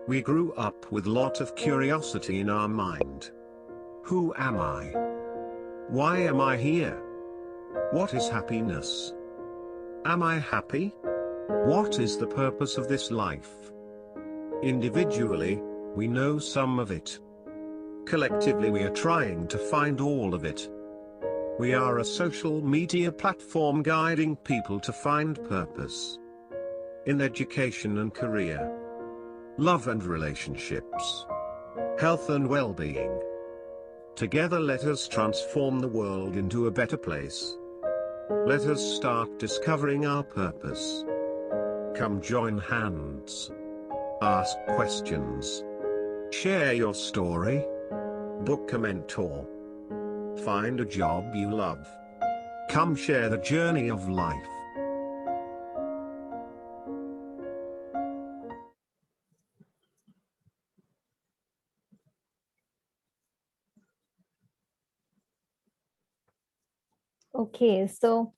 We grew up with lot of curiosity in our mind. Who am I? Why am I here? What is happiness? Am I happy? What is the purpose of this life? Individually, we know some of it. Collectively, we are trying to find all of it. We are a social media platform guiding people to find purpose in education and career, love and relationships, health and well-being. Together, let us transform the world into a better place. Let us start discovering our purpose. Come join hands. Ask questions. Share your story. Book a mentor. Find a job you love. Come share the journey of life. Okay, so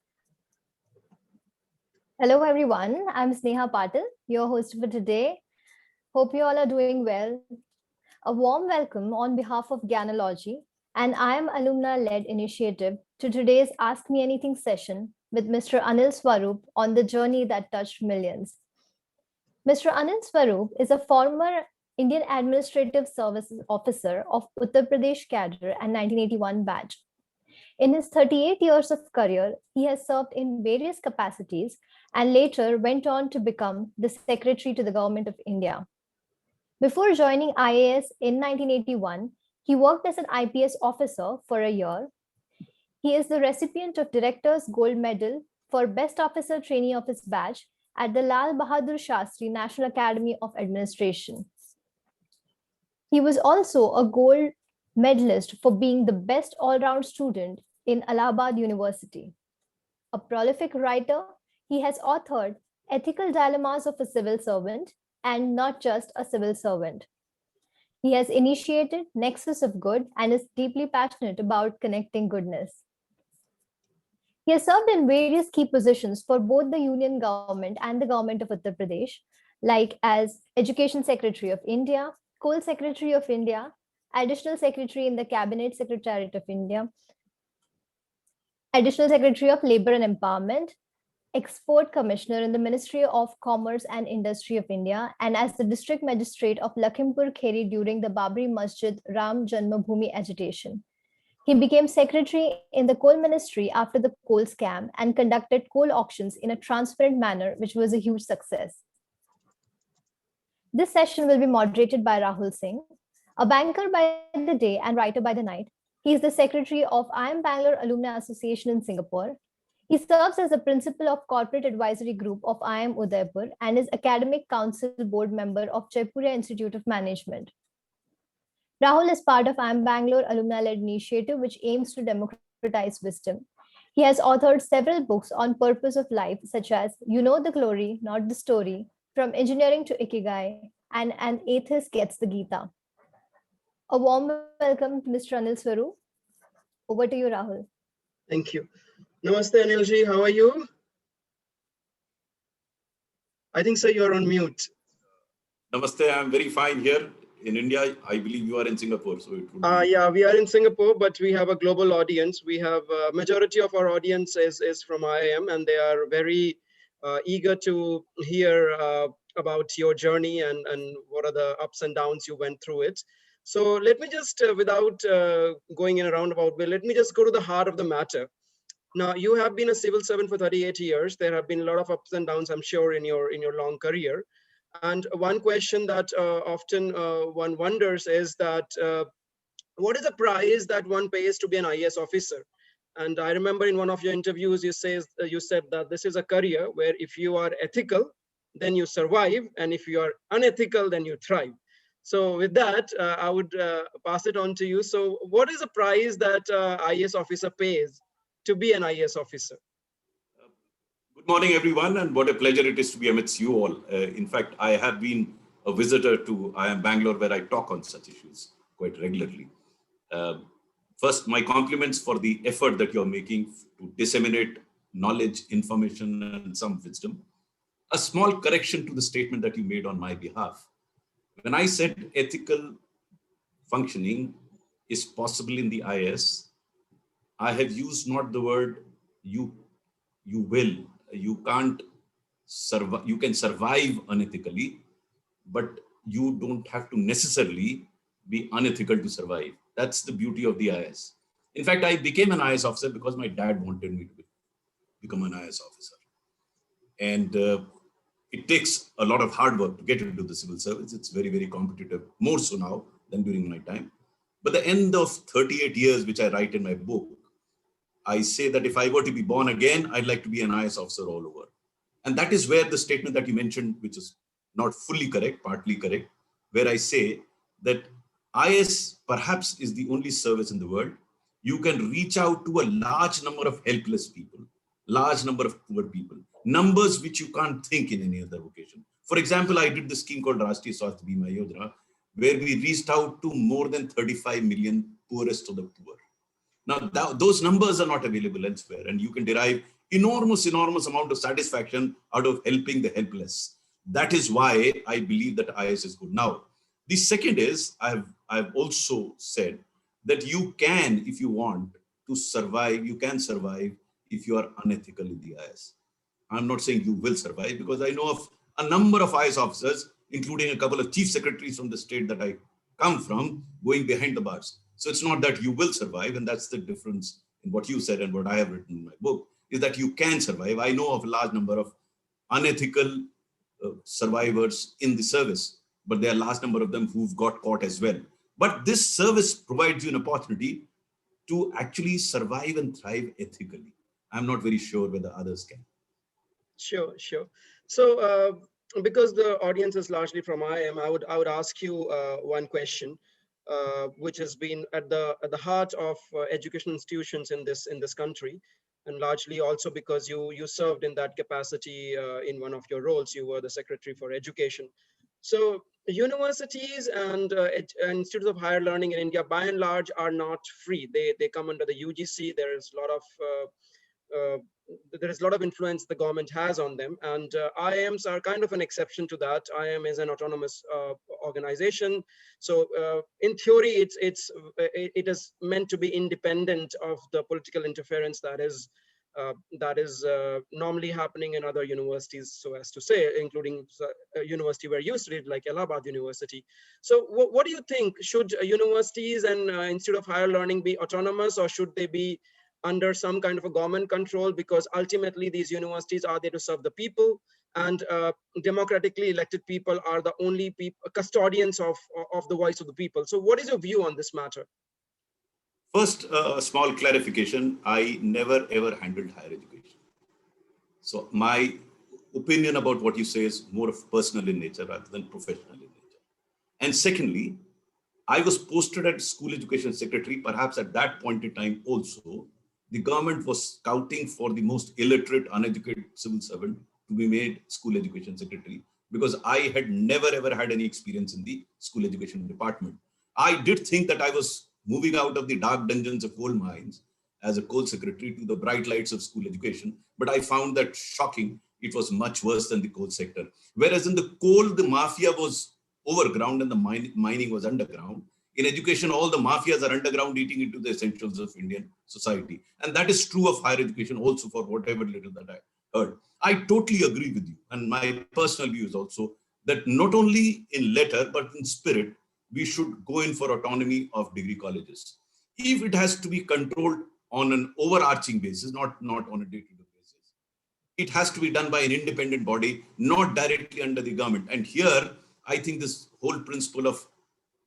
hello everyone. I'm Sneha Patil, your host for today. Hope you all are doing well. A warm welcome on behalf of Gyanalogy, and I am alumni-led initiative to today's Ask Me Anything session with Mr. Anil Swarup on the journey that touched millions. Mr. Anil Swarup is a former Indian Administrative Services Officer of Uttar Pradesh cadre and 1981 batch. In his 38 years of career, he has served in various capacities and later went on to become the Secretary to the Government of India. Before joining IAS in 1981, he worked as an IPS officer for a year. He is the recipient of Director's Gold Medal for Best Officer Trainee of his batch at the Lal Bahadur Shastri National Academy of Administration. He was also a gold medalist for being the best all-round student in Allahabad University. A prolific writer, he has authored Ethical Dilemmas of a Civil Servant and Not Just a Civil Servant. He has initiated Nexus of Good and is deeply passionate about connecting goodness. He has served in various key positions for both the Union government and the government of Uttar Pradesh, like as Education Secretary of India, Coal Secretary of India, Additional Secretary in the Cabinet Secretariat of India, Additional Secretary of Labor and Empowerment, Export Commissioner in the Ministry of Commerce and Industry of India, and as the District Magistrate of Lakhimpur Kheri during the Babri Masjid Ram Janmabhoomi agitation. He became Secretary in the Coal Ministry after the coal scam and conducted coal auctions in a transparent manner, which was a huge success. This session will be moderated by Rahul Singh, a banker by the day and writer by the night. He is the Secretary of IIM Bangalore Alumni Association in Singapore. He serves as the Principal of Corporate Advisory Group of IIM Udaipur and is Academic Council Board Member of Jaipur Institute of Management. Rahul is part of IIM Bangalore Alumni-led initiative, which aims to democratize wisdom. He has authored several books on purpose of life, such as You Know the Glory, Not the Story, From Engineering to Ikigai, and An Atheist Gets the Gita. A warm welcome to Mr. Anil Swarup. Over to you, Rahul. Thank you. Namaste, Anilji. How are you? I think, sir, you are on mute. Namaste. I'm very fine here in India. I believe you are in Singapore. So it would be... Yeah, we are in Singapore, but we have a global audience. We have majority of our audience is from IIM, and they are very eager to hear about your journey and what are the ups and downs you went through it. So let me just, without going in a roundabout way, let me just go to the heart of the matter. Now, you have been a civil servant for 38 years. There have been a lot of ups and downs, I'm sure, in your long career. And one question that often one wonders is that what is the price that one pays to be an IAS officer? And I remember in one of your interviews, you said that this is a career where if you are ethical, then you survive. And if you are unethical, then you thrive. So with that, I would pass it on to you. So what is the price that IAS officer pays to be an IAS officer? Good morning, everyone, and what a pleasure it is to be amidst you all. In fact, I have been a visitor to IIM Bangalore, where I talk on such issues quite regularly. First, my compliments for the effort that you're making to disseminate knowledge, information, and some wisdom. A small correction to the statement that you made on my behalf. When I said ethical functioning is possible in the IAS, I have used not the word you will, you can't survive, you can survive unethically, but you don't have to necessarily be unethical to survive. That's the beauty of the IAS. In fact, I became an IAS officer because my dad wanted me to become an IAS officer. And it takes a lot of hard work to get into the civil service. It's very, very competitive, more so now than during my time. But the end of 38 years, which I write in my book, I say that if I were to be born again, I'd like to be an IAS officer all over. And that is where the statement that you mentioned, which is not fully correct, partly correct, where I say that IAS perhaps is the only service in the world you can reach out to a large number of helpless people, large number of poor people, numbers which you can't think in any other vocation. For example, I did this scheme called Rashtriya Swasthya Bima Yojana, where we reached out to more than 35 million poorest of the poor. Now, those numbers are not available elsewhere, and you can derive enormous amount of satisfaction out of helping the helpless. That is why I believe that IAS is good. Now, the second is, I've also said that you can, if you want to survive, you can survive if you are unethical in the IAS. I'm not saying you will survive, because I know of a number of IAS officers, including a couple of chief secretaries from the state that I come from, going behind the bars. So it's not that you will survive, and that's the difference in what you said and what I have written in my book, is that you can survive. I know of a large number of unethical survivors in the service, but there are a large number of them who've got caught as well. But this service provides you an opportunity to actually survive and thrive ethically. I'm not very sure whether others can. Sure. So because the audience is largely from IIM, I would ask you one question, which has been at the heart of educational institutions in this country, and largely also because you served in that capacity in one of your roles. You were the Secretary for Education. So universities and institutes of higher learning in India, by and large, are not free. They come under the UGC. There is a lot of influence the government has on them, and IIMs are kind of an exception to that. IIM is an autonomous organization, so in theory, it is meant to be independent of the political interference that is normally happening in other universities, so as to say, including a university where you studied, like Allahabad University. So what do you think? Should universities and Institute of Higher Learning be autonomous, or should they be under some kind of a government control? Because ultimately these universities are there to serve the people, and democratically elected people are the only custodians of the voice of the people. So what is your view on this matter? First, a small clarification. I never ever handled higher education. So my opinion about what you say is more of personal in nature rather than professional in nature. And secondly, I was posted as school education secretary. Perhaps at that point in time also, the government was scouting for the most illiterate, uneducated civil servant to be made school education secretary, because I had never ever had any experience in the school education department. I did think that I was moving out of the dark dungeons of coal mines as a coal secretary to the bright lights of school education. But I found that shocking. It was much worse than the coal sector. Whereas in the coal, the mafia was overground and the mining was underground. In education, all the mafias are underground, eating into the essentials of Indian society. And that is true of higher education also, for whatever little that I heard. I totally agree with you. And my personal view is also that not only in letter, but in spirit, we should go in for autonomy of degree colleges. If it has to be controlled on an overarching basis, not on a day-to-day basis, it has to be done by an independent body, not directly under the government. And here, I think this whole principle of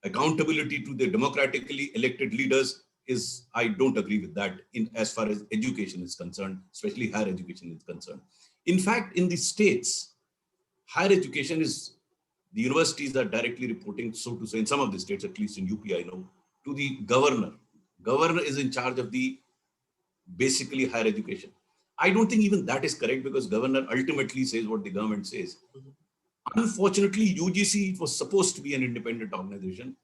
accountability to the democratically elected leaders is, I don't agree with that as far as education is concerned, especially higher education is concerned. In fact, in the states, higher education is, the universities are directly reporting, so to say, in some of the states, at least in UP, I know, to the governor. Governor is in charge of the basically higher education. I don't think even that is correct, because governor ultimately says what the government says. Unfortunately, UGC, it was supposed to be an independent organization.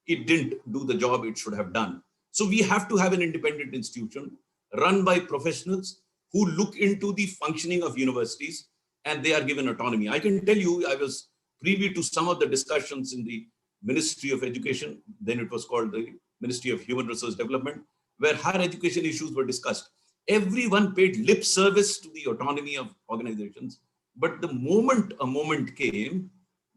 It didn't do the job it should have done. So we have to have an independent institution run by professionals who look into the functioning of universities, and they are given autonomy. I can tell you, I was privy to some of the discussions in the Ministry of Education, then it was called the Ministry of Human Resource Development, where higher education issues were discussed. Everyone paid lip service to the autonomy of organizations, but the moment a moment came,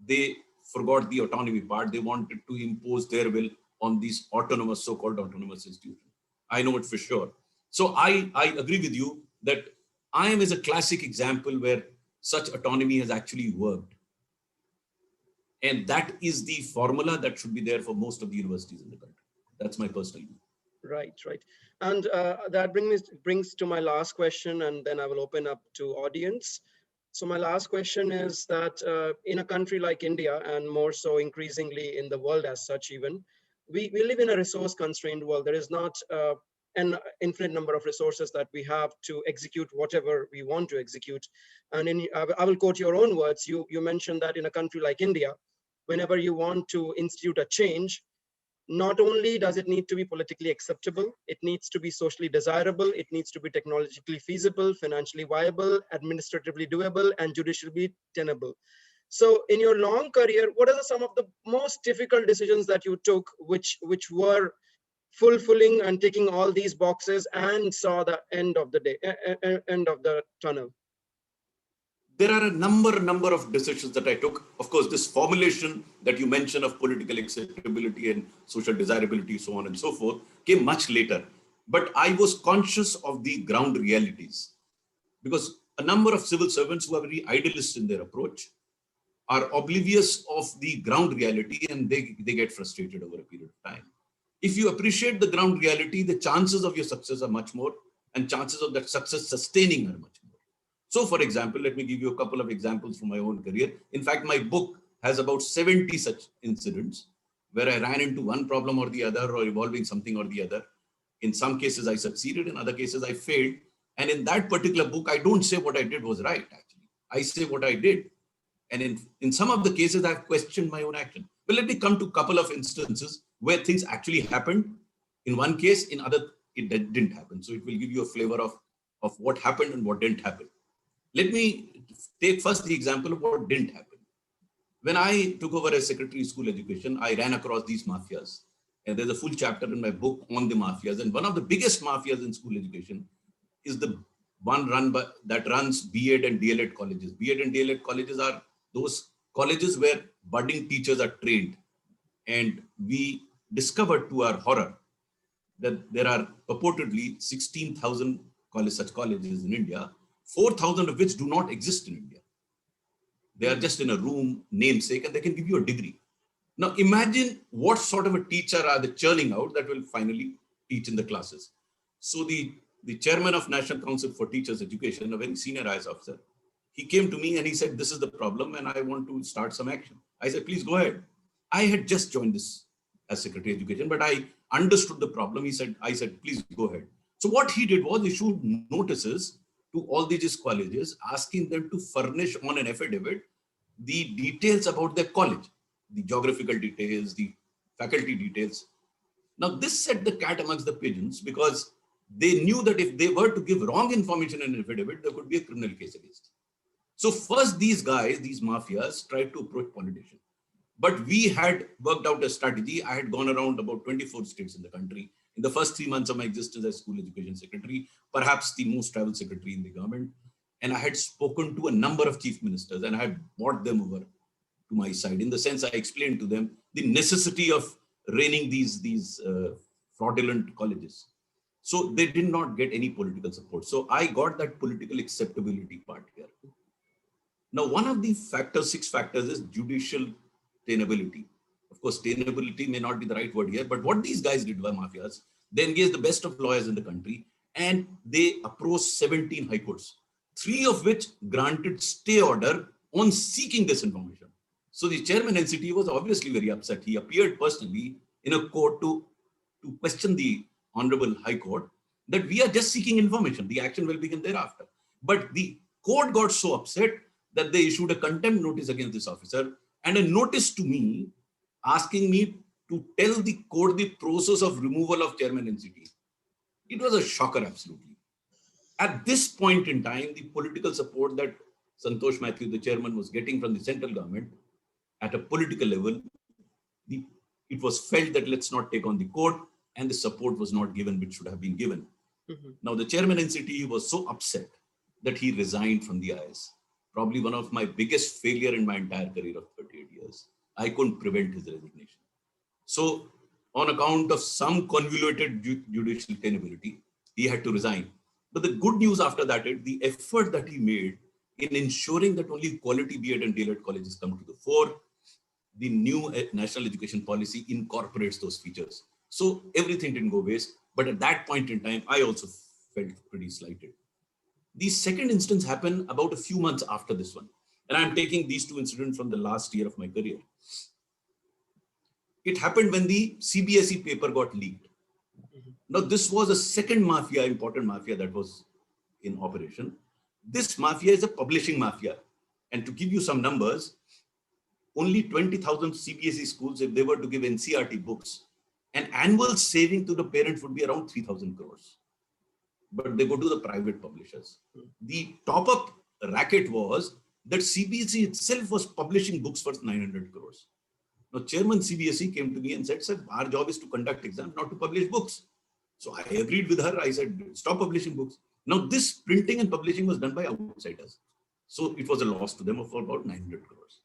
they forgot the autonomy part. They wanted to impose their will on these autonomous, so-called autonomous institutions. I know it for sure. So I agree with you that IIM is a classic example where such autonomy has actually worked. And that is the formula that should be there for most of the universities in the country. That's my personal view. Right. And that brings to my last question, and then I will open up to audience. So my last question is that in a country like India, and more so increasingly in the world as such even, we live in a resource constrained world. There is not an infinite number of resources that we have to execute whatever we want to execute. And I will quote your own words. You mentioned that in a country like India, whenever you want to institute a change, not only does it need to be politically acceptable, it needs to be socially desirable, it needs to be technologically feasible, financially viable, administratively doable, and judicially tenable. So in your long career, what are some of the most difficult decisions that you took, which were fulfilling and ticking all these boxes and saw the end of the tunnel? There are a number of decisions that I took. Of course, this formulation that you mentioned of political acceptability and social desirability, so on and so forth, came much later. But I was conscious of the ground realities, because a number of civil servants who are very idealist in their approach are oblivious of the ground reality, and they get frustrated over a period of time. If you appreciate the ground reality, the chances of your success are much more, and chances of that success sustaining are much more. So for example, let me give you a couple of examples from my own career. In fact, my book has about 70 such incidents where I ran into one problem or the other, or evolving something or the other. In some cases, I succeeded. In other cases, I failed. And in that particular book, I don't say what I did was right, actually. I say what I did. And in some of the cases, I've questioned my own action. But let me come to a couple of instances where things actually happened. In one case, in other, it didn't happen. So it will give you a flavor of what happened and what didn't happen. Let me take first the example of what didn't happen. When I took over as Secretary of School Education, I ran across these mafias. And there's a full chapter in my book on the mafias. And one of the biggest mafias in school education is the one that runs B.Ed and D.El.Ed colleges. B.Ed and D.El.Ed colleges are those colleges where budding teachers are trained. And we discovered to our horror that there are purportedly 16,000 such colleges in India, 4,000 of which do not exist in India. They are just in a room, namesake, and they can give you a degree. Now imagine what sort of a teacher are they churning out that will finally teach in the classes. So the chairman of National Council for Teachers Education, a very senior IAS officer, he came to me and he said, this is the problem and I want to start some action. I said, please go ahead. I had just joined this as Secretary of Education, but I understood the problem. I said, please go ahead. So what he did was issued notices to all these colleges, asking them to furnish on an affidavit the details about their college, the geographical details, the faculty details. Now this set the cat amongst the pigeons, because they knew that if they were to give wrong information in an affidavit, there could be a criminal case against them. So first these guys, these mafias, tried to approach politicians. But we had worked out a strategy. I had gone around about 24 states in the country. In the first 3 months of my existence as School Education Secretary, perhaps the most traveled secretary in the government. And I had spoken to a number of chief ministers and I had brought them over to my side. In the sense, I explained to them the necessity of reining these fraudulent colleges. So they did not get any political support. So I got that political acceptability part here. Now, one of the factors, 6 factors, is judicial tenability. Of course, tenability may not be the right word here, but what these guys did were mafias. They engaged the best of lawyers in the country and they approached 17 high courts, 3 of which granted stay order on seeking this information. So the chairman NCT was obviously very upset. He appeared personally in a court to question the Honorable High Court that we are just seeking information. The action will begin thereafter. But the court got so upset that they issued a contempt notice against this officer and a notice to me asking me to tell the court the process of removal of Chairman NCT. It was a shocker, absolutely. At this point in time, the political support that Santosh Mathew, the chairman, was getting from the central government at a political level, it was felt that let's not take on the court, and the support was not given which should have been given. Now the chairman NCT was so upset that he resigned from the IAS. Probably one of my biggest failure in my entire career of 38 years. I couldn't prevent his resignation. So on account of some convoluted judicial tenability, he had to resign. But the good news after that is the effort that he made in ensuring that only quality B.Ed and D.Ed colleges come to the fore. The new national education policy incorporates those features. So everything didn't go waste. But at that point in time, I also felt pretty slighted. The second instance happened about a few months after this one. And I'm taking these two incidents from the last year of my career. It happened when the CBSE paper got leaked. Now, this was a second mafia, important mafia that was in operation. This mafia is a publishing mafia. And to give you some numbers, only 20,000 CBSE schools, if they were to give NCERT books, an annual saving to the parents would be around 3,000 crores. But they go to the private publishers. The top-up racket was that CBSE itself was publishing books for 900 crores. Now, Chairman CBSE came to me and said, sir, our job is to conduct exams, not to publish books. So I agreed with her. I said, stop publishing books. Now, this printing and publishing was done by outsiders. So it was a loss to them of about 900 crores.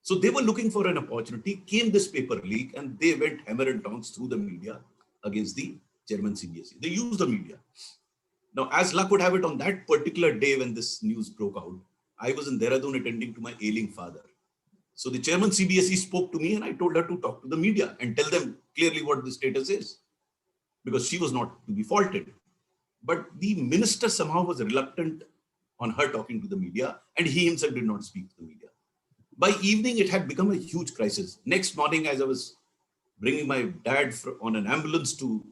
So they were looking for an opportunity, came this paper leak, and they went hammer and tongs through the media against the Chairman CBSE. They used the media. Now, as luck would have it, on that particular day when this news broke out, I was in Dehradun attending to my ailing father. So the Chairman CBSE spoke to me and I told her to talk to the media and tell them clearly what the status is, because she was not to be faulted. But the minister somehow was reluctant on her talking to the media, and he himself did not speak to the media. By evening, it had become a huge crisis. Next morning, as I was bringing my dad on an ambulance to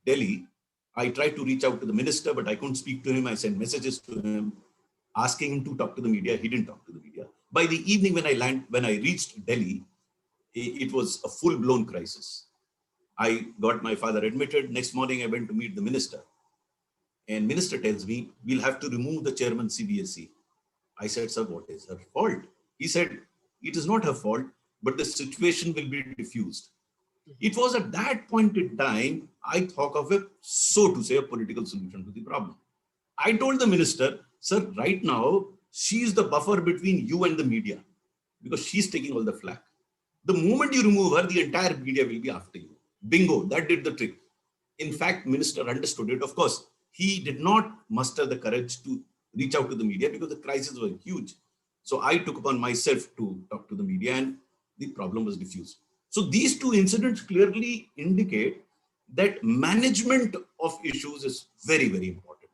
Delhi, I tried to reach out to the minister, but I couldn't speak to him. I sent messages to him, asking him to talk to the media. He didn't talk to the media. By the evening, when I reached Delhi, it was a full-blown crisis. I got my father admitted. Next morning, I went to meet the minister. And minister tells me, we'll have to remove the Chairman CBSE. I said, sir, what is her fault? He said, it is not her fault, but the situation will be diffused. It was at that point in time, I thought of a, so to say, a political solution to the problem. I told the minister, sir, right now, she is the buffer between you and the media, because she's taking all the flack. The moment you remove her, the entire media will be after you. Bingo, that did the trick. In fact, minister understood it. Of course, he did not muster the courage to reach out to the media because the crisis was huge. So I took upon myself to talk to the media and the problem was diffused. So these two incidents clearly indicate that management of issues is very, very important.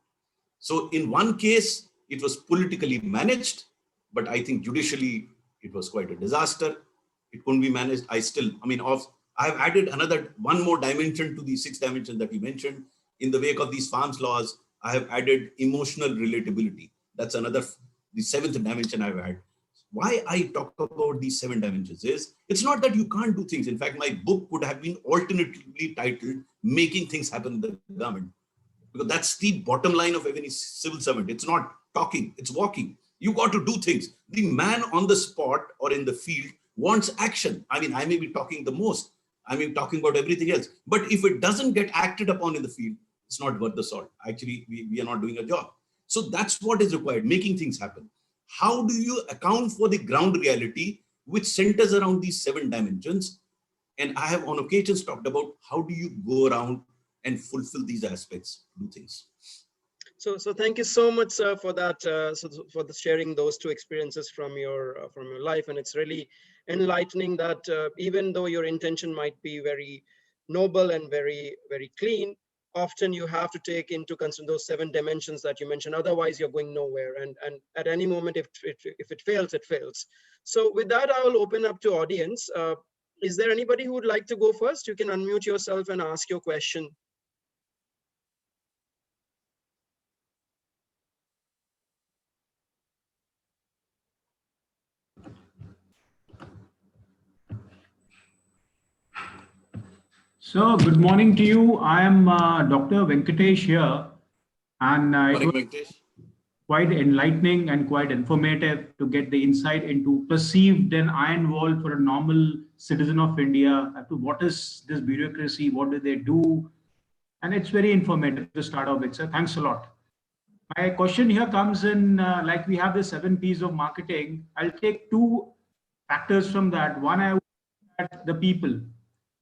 So in one case, it was politically managed, but I think judicially, it was quite a disaster. It couldn't be managed. I have added one more dimension to the sixth dimension that you mentioned. In the wake of these farms laws, I have added emotional relatability. That's the seventh dimension I've had. Why I talk about these 7 dimensions is, it's not that you can't do things. In fact, my book could have been alternatively titled, Making Things Happen in the Government. Because that's the bottom line of any civil servant. It's not talking, it's walking. You got to do things. The man on the spot or in the field wants action. I mean, I may be talking the most. I mean, talking about everything else. But if it doesn't get acted upon in the field, it's not worth the salt. Actually, we are not doing a job. So that's what is required, making things happen. How do you account for the ground reality which centers around these 7 dimensions? And I have on occasions talked about how do you go around and fulfill these aspects, do things. So thank you so much, sir, for that, for sharing those 2 experiences from your life. And it's really enlightening that even though your intention might be very noble and very, very clean, often you have to take into consideration those 7 dimensions that you mentioned. Otherwise, you're going nowhere. And at any moment, if it fails, it fails. So with that, I will open up to audience. Is there anybody who would like to go first? You can unmute yourself and ask your question. So, good morning to you. I am Dr. Venkatesh here. And quite enlightening and quite informative to get the insight into perceived and iron wall for a normal citizen of India as to what is this bureaucracy, what do they do, and it's very informative to start off with. So thanks a lot. My question here comes in, like we have the 7 P's of marketing. I'll take 2 factors from that. One, I would look at the people.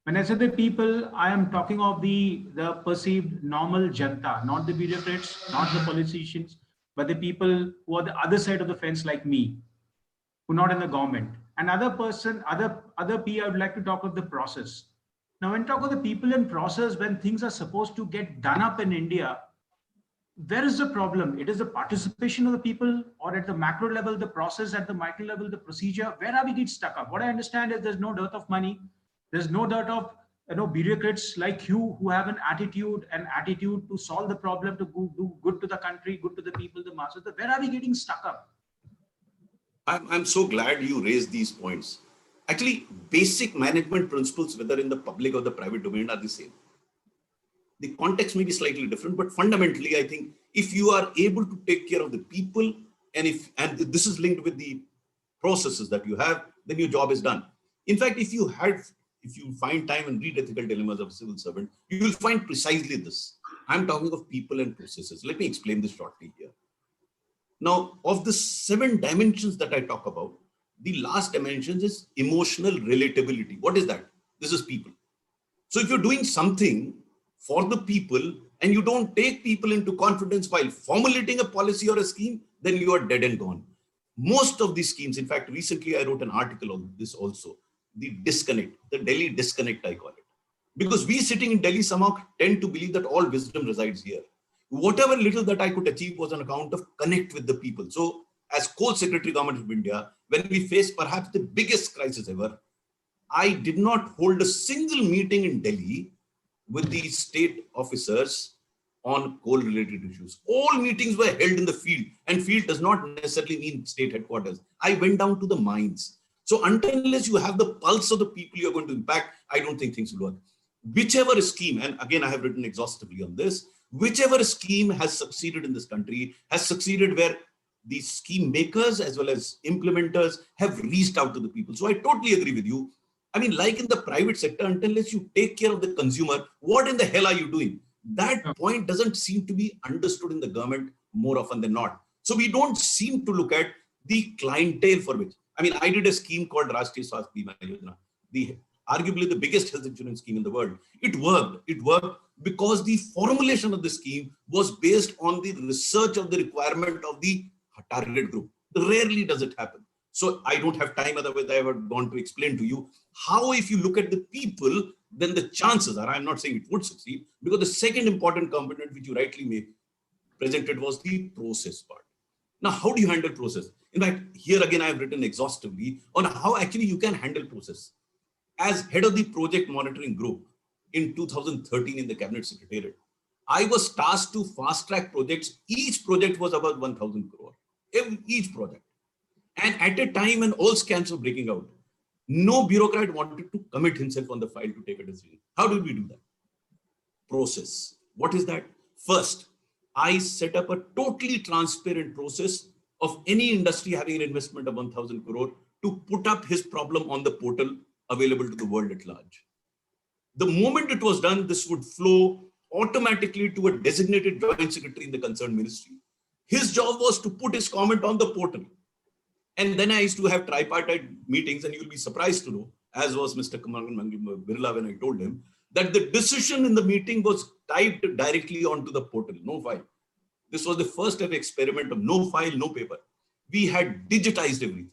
When I say the people, I am talking of the perceived normal janta, not the bureaucrats, not the politicians, but the people who are the other side of the fence like me, who are not in the government. Another person, other P, I would like to talk of the process. Now, when talk of the people and process, when things are supposed to get done up in India, where is the problem? It is the participation of the people, or at the macro level, the process, at the micro level, the procedure. Where are we getting stuck up? What I understand is there's no dearth of money. There's no doubt of bureaucrats like you who have an attitude to solve the problem, to do good to the country, good to the people, the masses. Where are we getting stuck up? I'm so glad you raised these points. Actually, basic management principles, whether in the public or the private domain, are the same. The context may be slightly different, but fundamentally, I think if you are able to take care of the people, and this is linked with the processes that you have, then your job is done. In fact, if you find time and read Ethical Dilemmas of a Civil Servant, you will find precisely this. I'm talking of people and processes. Let me explain this shortly here. Now, of the 7 dimensions that I talk about, the last dimension is emotional relatability. What is that? This is people. So if you're doing something for the people and you don't take people into confidence while formulating a policy or a scheme, then you are dead and gone. Most of these schemes, in fact, recently I wrote an article on this also, the disconnect, the Delhi disconnect, I call it. Because we sitting in Delhi somehow tend to believe that all wisdom resides here. Whatever little that I could achieve was on account of connect with the people. So as Co-Secretary Government of India, when we faced perhaps the biggest crisis ever, I did not hold a single meeting in Delhi with the state officers on coal-related issues. All meetings were held in the field, and field does not necessarily mean state headquarters. I went down to the mines. So unless you have the pulse of the people you're going to impact, I don't think things will work. Whichever scheme, and again, I have written exhaustively on this, whichever scheme has succeeded in this country has succeeded where the scheme makers as well as implementers have reached out to the people. So I totally agree with you. I mean, like in the private sector, unless you take care of the consumer, what in the hell are you doing? That point doesn't seem to be understood in the government more often than not. So we don't seem to look at the clientele for which. I mean, I did a scheme called Rashtriya Swasthya Bima Yojana, arguably the biggest health insurance scheme in the world. It worked. It worked because the formulation of the scheme was based on the research of the requirement of the target group. Rarely does it happen. So I don't have time, otherwise I would want to explain to you how, if you look at the people, then the chances are, I'm not saying it would succeed, because the second important component which you rightly presented was the process part. Now, how do you handle process? In fact, here again, I have written exhaustively on how actually you can handle process. As head of the project monitoring group in 2013 in the Cabinet Secretariat, I was tasked to fast track projects. Each project was about 1,000 crore, each project. And at a time when all scams were breaking out, no bureaucrat wanted to commit himself on the file to take a decision. How did we do that? Process. What is that? First, I set up a totally transparent process of any industry having an investment of 1,000 crore to put up his problem on the portal available to the world at large. The moment it was done, this would flow automatically to a designated joint secretary in the concerned ministry. His job was to put his comment on the portal. And then I used to have tripartite meetings, and you'll be surprised to know, as was Mr. Birla when I told him, that the decision in the meeting was typed directly onto the portal, no file. This was the first ever experiment of no file, no paper. We had digitized everything.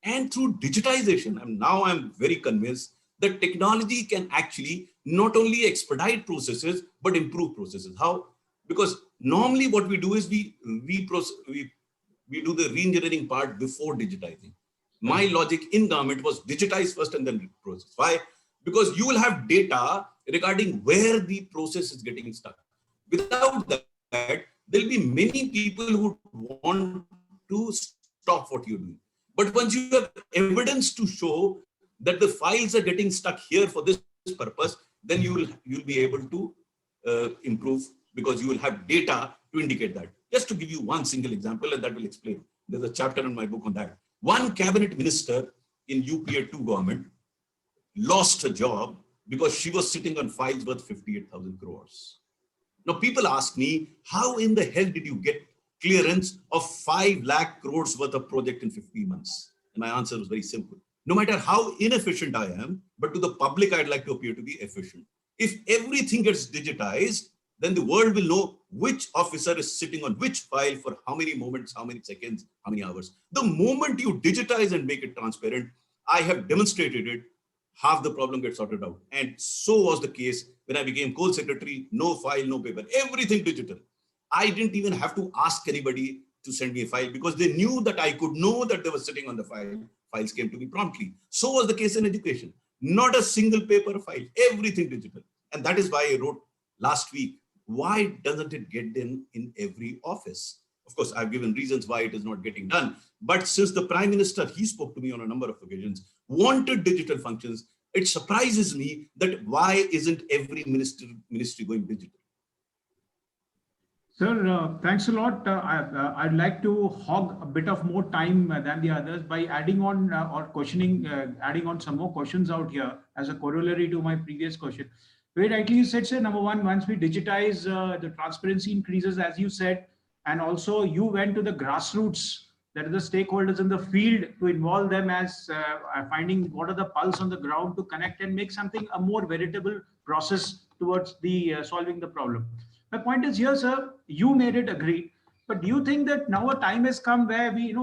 And through digitization, and now I'm very convinced that technology can actually not only expedite processes, but improve processes. How? Because normally what we do is we do the re-engineering part before digitizing. My logic in government was digitize first and then process. Why? Because you will have data regarding where the process is getting stuck. Without that, there'll be many people who want to stop what you're doing. But once you have evidence to show that the files are getting stuck here for this purpose, then you'll be able to improve, because you will have data to indicate that. Just to give you one single example, and that will explain. There's a chapter in my book on that. One cabinet minister in UPA 2 government lost a job because she was sitting on files worth 58,000 crores. Now people ask me, how in the hell did you get clearance of 5 lakh crores worth of project in 50 months? And my answer was very simple. No matter how inefficient I am, but to the public, I'd like to appear to be efficient. If everything gets digitized, then the world will know which officer is sitting on which file for how many moments, how many seconds, how many hours. The moment you digitize and make it transparent, I have demonstrated it, half the problem gets sorted out. And so was the case when I became Coal Secretary, no file, no paper, everything digital. I didn't even have to ask anybody to send me a file because they knew that I could know that they were sitting on the file. Files came to me promptly. So was the case in education. Not a single paper file, everything digital. And that is why I wrote last week, why doesn't it get done in every office? Of course, I've given reasons why it is not getting done. But since the Prime Minister, he spoke to me on a number of occasions, wanted digital functions, it surprises me that why isn't every ministry going digital? Sir, thanks a lot. I'd like to hog a bit of more time than the others by adding on or questioning, adding on some more questions out here as a corollary to my previous question. Very rightly you said, sir, number one, once we digitize, the transparency increases, as you said, and also you went to the grassroots, that is the stakeholders in the field, to involve them as finding what are the pulse on the ground to connect and make something a more veritable process towards the solving the problem. My point is here, sir, you made it agree, but do you think that now a time has come where we,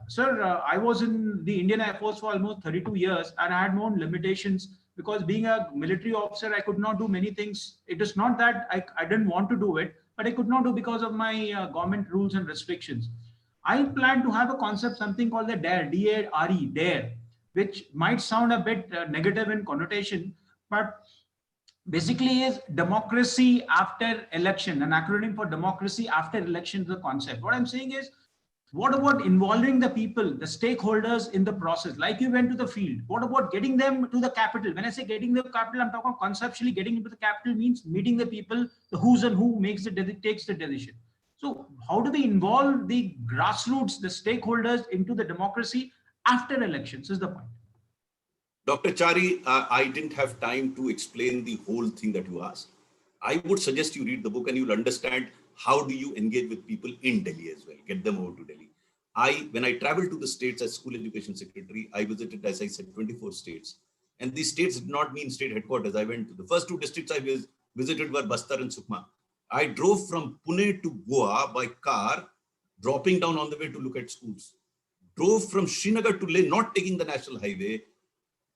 sir, I was in the Indian Air Force for almost 32 years and I had my own limitations because being a military officer, I could not do many things. It is not that I didn't want to do it, but I could not do because of my government rules and restrictions. I plan to have a concept, something called the DARE, D-A-R-E, DARE, which might sound a bit negative in connotation, but basically is democracy after election, an acronym for democracy after election is the concept. What I'm saying is, what about involving the people, the stakeholders in the process? Like you went to the field, what about getting them to the capital? When I say getting the capital, I'm talking conceptually getting into the capital means meeting the people, the who's and who takes the decision. So how do we involve the grassroots, the stakeholders into the democracy after elections is the point. Dr. Chari, I didn't have time to explain the whole thing that you asked. I would suggest you read the book and you'll understand how do you engage with people in Delhi as well, get them over to Delhi. When I traveled to the states as school education secretary, I visited, as I said, 24 states. And these states did not mean state headquarters. I went to the first 2 districts I visited were Bastar and Sukma. I drove from Pune to Goa by car, dropping down on the way to look at schools. Drove from Srinagar to Leh, not taking the national highway,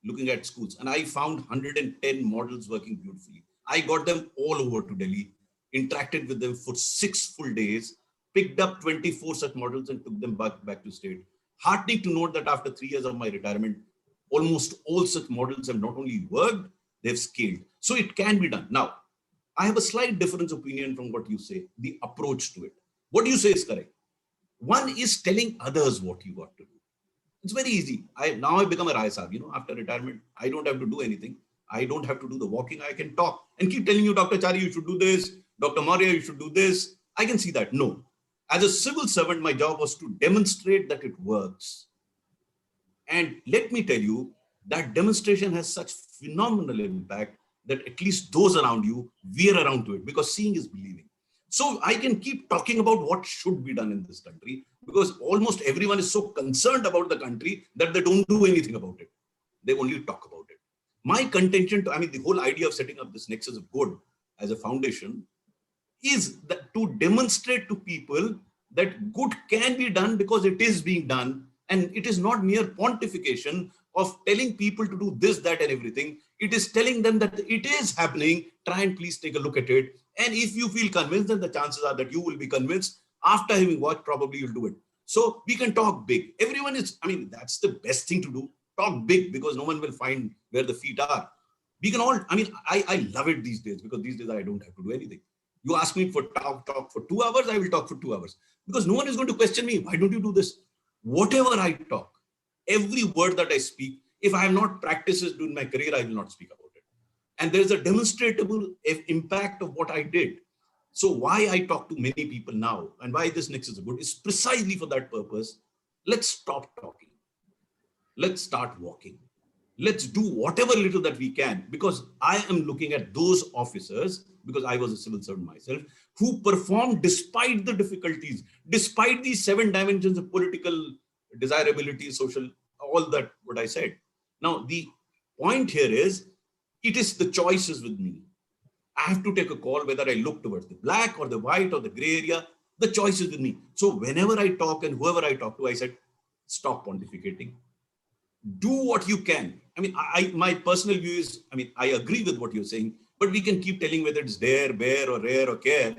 looking at schools. And I found 110 models working beautifully. I got them all over to Delhi, interacted with them for 6 full days, picked up 24 such models and took them back to state. Heartening to note that after 3 years of my retirement, almost all such models have not only worked, they've scaled. So it can be done. Now, I have a slight different opinion from what you say, the approach to it. What you say is correct. One is telling others what you got to do. It's very easy. Now I've become a Rai Sahib, after retirement, I don't have to do anything. I don't have to do the walking. I can talk and keep telling you, Dr. Chari, you should do this. Dr. Maurya, you should do this. I can see that. No. As a civil servant, my job was to demonstrate that it works. And let me tell you, that demonstration has such phenomenal impact that at least those around you veer around to it, because seeing is believing. So I can keep talking about what should be done in this country, because almost everyone is so concerned about the country that they don't do anything about it. They only talk about it. My contention the whole idea of setting up this Nexus of Good as a foundation is that to demonstrate to people that good can be done because it is being done. And it is not mere pontification of telling people to do this, that, and everything. It is telling them that it is happening. Try and please take a look at it. And if you feel convinced, then the chances are that you will be convinced. After having watched, probably you'll do it. So we can talk big. Everyone is, that's the best thing to do. Talk big, because no one will find where the feet are. We can all, I love it these days, because these days I don't have to do anything. You ask me for talk for 2 hours, I will talk for 2 hours. Because no one is going to question me. Why don't you do this? Whatever I talk, every word that I speak, if I have not practiced it during my career, I will not speak about it. And there's a demonstrable impact of what I did. So why I talk to many people now and why this Nexus is good is precisely for that purpose. Let's stop talking. Let's start walking. Let's do whatever little that we can, because I am looking at those officers, because I was a civil servant myself, who performed despite the difficulties, despite these 7 dimensions of political desirability, social, all that what I said. Now, the point here is, it is the choices with me. I have to take a call whether I look towards the black or the white or the gray area. The choice is with me. So whenever I talk and whoever I talk to, I said, stop pontificating. Do what you can. I mean, my personal view is, I mean, I agree with what you're saying, but we can keep telling whether it's dare, bear, or rare, or care.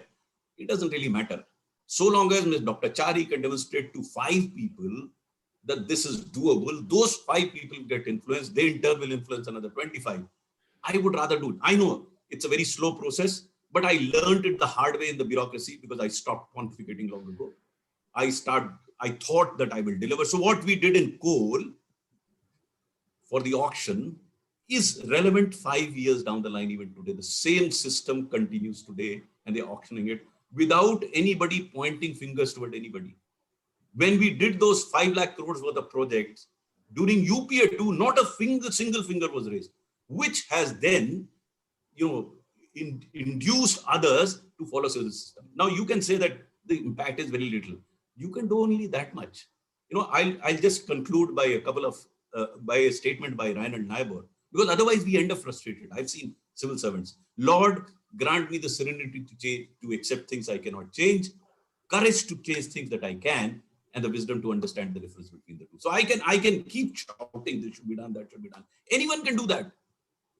It doesn't really matter. So long as Ms. Dr. Chari can demonstrate to 5 people that this is doable, those 5 people get influenced, they in turn will influence another 25. I would rather do it. I know it's a very slow process, but I learned it the hard way in the bureaucracy because I stopped pontificating long ago. I thought that I will deliver. So what we did in coal for the auction is relevant 5 years down the line even today. The same system continues today and they're auctioning it without anybody pointing fingers toward anybody. When we did those 5 lakh crores worth of projects, during UPA 2, not a single finger was raised, which has then, induced others to follow the system. Now you can say that the impact is very little. You can do only that much. I'll just conclude by a statement by Reinhold Niebuhr, because otherwise we end up frustrated. I've seen civil servants. Lord, grant me the serenity to accept things I cannot change, courage to change things that I can, and the wisdom to understand the difference between the two. So I can keep shouting, this should be done, that should be done. Anyone can do that.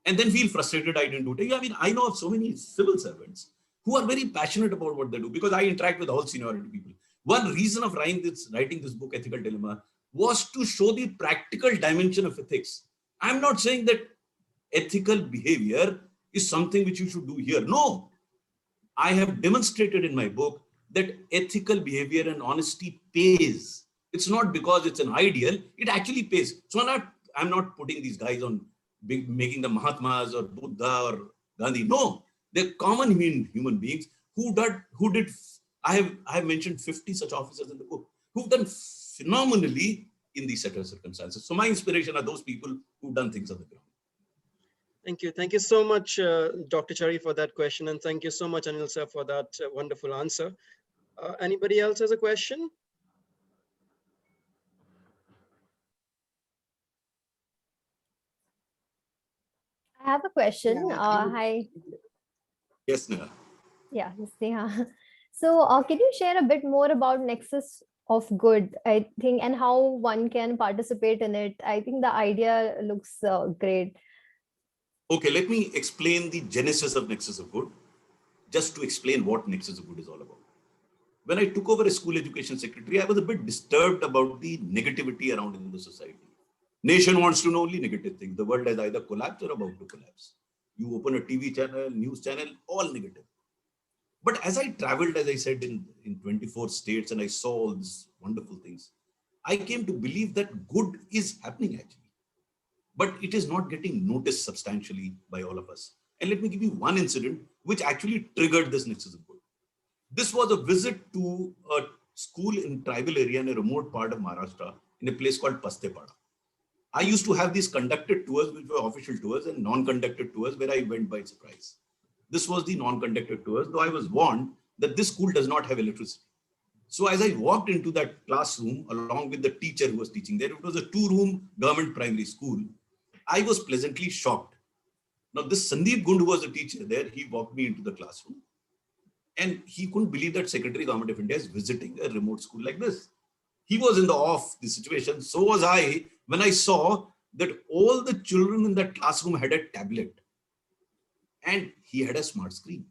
And then feel frustrated, I didn't do it. I mean, I know of so many civil servants who are very passionate about what they do, because I interact with all seniority people. One reason of writing this book, Ethical Dilemma, was to show the practical dimension of ethics. I'm not saying that ethical behavior is something which you should do here. No, I have demonstrated in my book that ethical behavior and honesty pays. It's not because it's an ideal, it actually pays. So I'm not putting these guys on making the Mahatmas or Buddha or Gandhi. No, they're common human beings who did. I have mentioned 50 such officers in the book who've done phenomenally in these set of circumstances. So my inspiration are those people who've done things on the ground. Thank you. Thank you so much, Dr. Chari, for that question. And thank you so much, Anil sir, for that wonderful answer. Anybody else has a question? I have a question. Hi. Yes, Neha. Yeah, Neha. So can you share a bit more about Nexus of Good, I think, and how one can participate in it? I think the idea looks great. Okay, let me explain the genesis of Nexus of Good, just to explain what Nexus of Good is all about. When I took over as school education secretary, I was a bit disturbed about the negativity around in the society. Nation wants to know only negative things. The world has either collapsed or about to collapse. You open a TV channel, news channel, all negative. But as I traveled, as I said, in 24 states, and I saw all these wonderful things, I came to believe that good is happening actually. But it is not getting noticed substantially by all of us. And let me give you one incident which actually triggered this Nexus of Good. This was a visit to a school in tribal area in a remote part of Maharashtra, in a place called Pastepada. I used to have these conducted tours, which were official tours, and non-conducted tours where I went by surprise. This was the non-conducted tours, though I was warned that this school does not have electricity. So as I walked into that classroom along with the teacher who was teaching there, it was a 2-room government primary school. I was pleasantly shocked. Now this Sandeep Gund, who was the teacher there, he walked me into the classroom and he couldn't believe that Secretary Government of India is visiting a remote school like this. He was in the awe of the situation. So was I when I saw that all the children in that classroom had a tablet and he had a smart screen.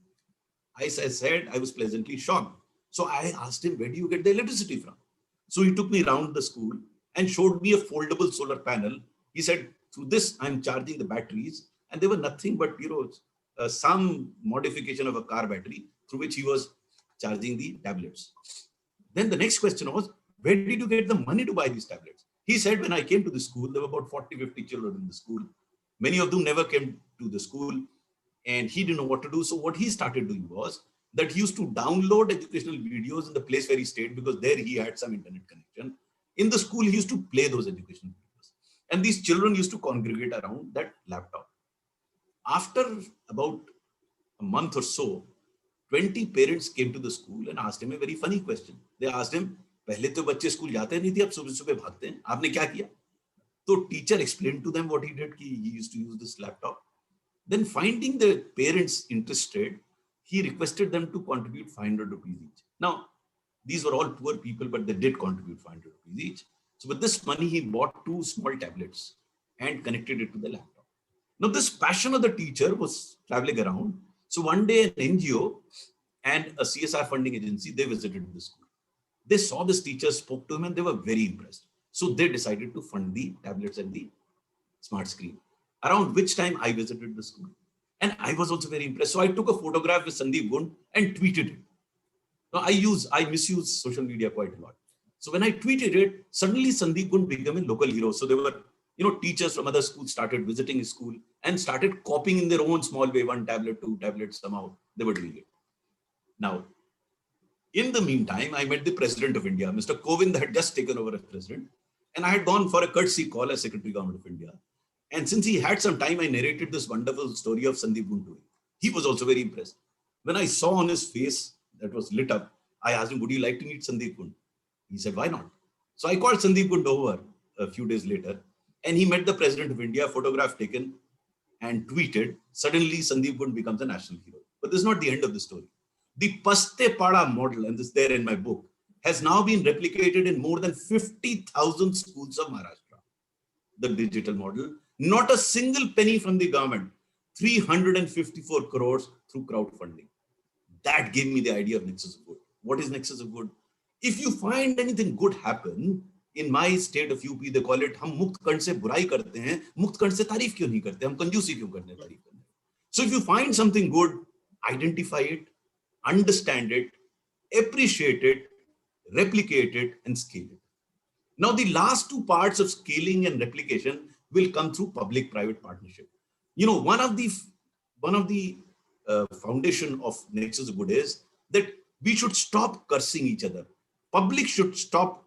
As I said, I was pleasantly shocked. So I asked him, where do you get the electricity from? So he took me around the school and showed me a foldable solar panel. He said, through this, I'm charging the batteries. And they were nothing but, some modification of a car battery through which he was charging the tablets. Then the next question was, where did you get the money to buy these tablets? He said, when I came to the school, there were about 40, 50 children in the school. Many of them never came to the school and he didn't know what to do. So what he started doing was that he used to download educational videos in the place where he stayed, because there he had some internet connection. In the school, he used to play those educational videos. And these children used to congregate around that laptop. After about a month or so, 20 parents came to the school and asked him a very funny question. They asked him, पहले तो बच्चे school जाते नहीं थे, अब सुबह सुबह भागते हैं, आपने क्या किया? So teacher explained to them what he did. He used to use this laptop. Then finding the parents interested, he requested them to contribute 500 rupees each. Now, these were all poor people, but they did contribute 500 rupees each. So with this money, he bought 2 small tablets and connected it to the laptop. Now, this passion of the teacher was traveling around. So one day, an NGO and a CSR funding agency, they visited the school. They saw this teacher, spoke to him, and they were very impressed. So they decided to fund the tablets and the smart screen. Around which time I visited the school. And I was also very impressed. So I took a photograph with Sandeep Gund and tweeted it. Now I misuse social media quite a lot. So when I tweeted it, suddenly Sandeep Gund became a local hero. So there were, teachers from other schools started visiting his school and started copying in their own small way, 1 tablet, 2 tablets, somehow they were doing it. Now, in the meantime, I met the President of India. Mr. Kovind had just taken over as President, and I had gone for a courtesy call as Secretary Government of India. And since he had some time, I narrated this wonderful story of Sandeep Gund to him. He was also very impressed. When I saw on his face that was lit up, I asked him, would you like to meet Sandeep Gund? He said, why not? So I called Sandeep Gund over a few days later, and he met the President of India, photograph taken and tweeted. Suddenly, Sandeep Gund becomes a national hero. But this is not the end of the story. The Paste Pada model, and this is there in my book, has now been replicated in more than 50,000 schools of Maharashtra. The digital model, not a single penny from the government, 354 crores through crowdfunding. That gave me the idea of Nexus of Good. What is Nexus of Good? If you find anything good happen, in my state of UP, they call it, हम मुक्त कंठ से बुराई करते हैं, मुक्त कंठ से तारीफ क्यों नहीं करते, हम कंजूसी क्यों करते हैं तारीफ करने. So if you find something good, identify it, understand it, appreciate it, replicate it, and scale it. Now, the last 2 parts of scaling and replication will come through public-private partnership. One of the foundation of Nexus of Good is that we should stop cursing each other. Public should stop,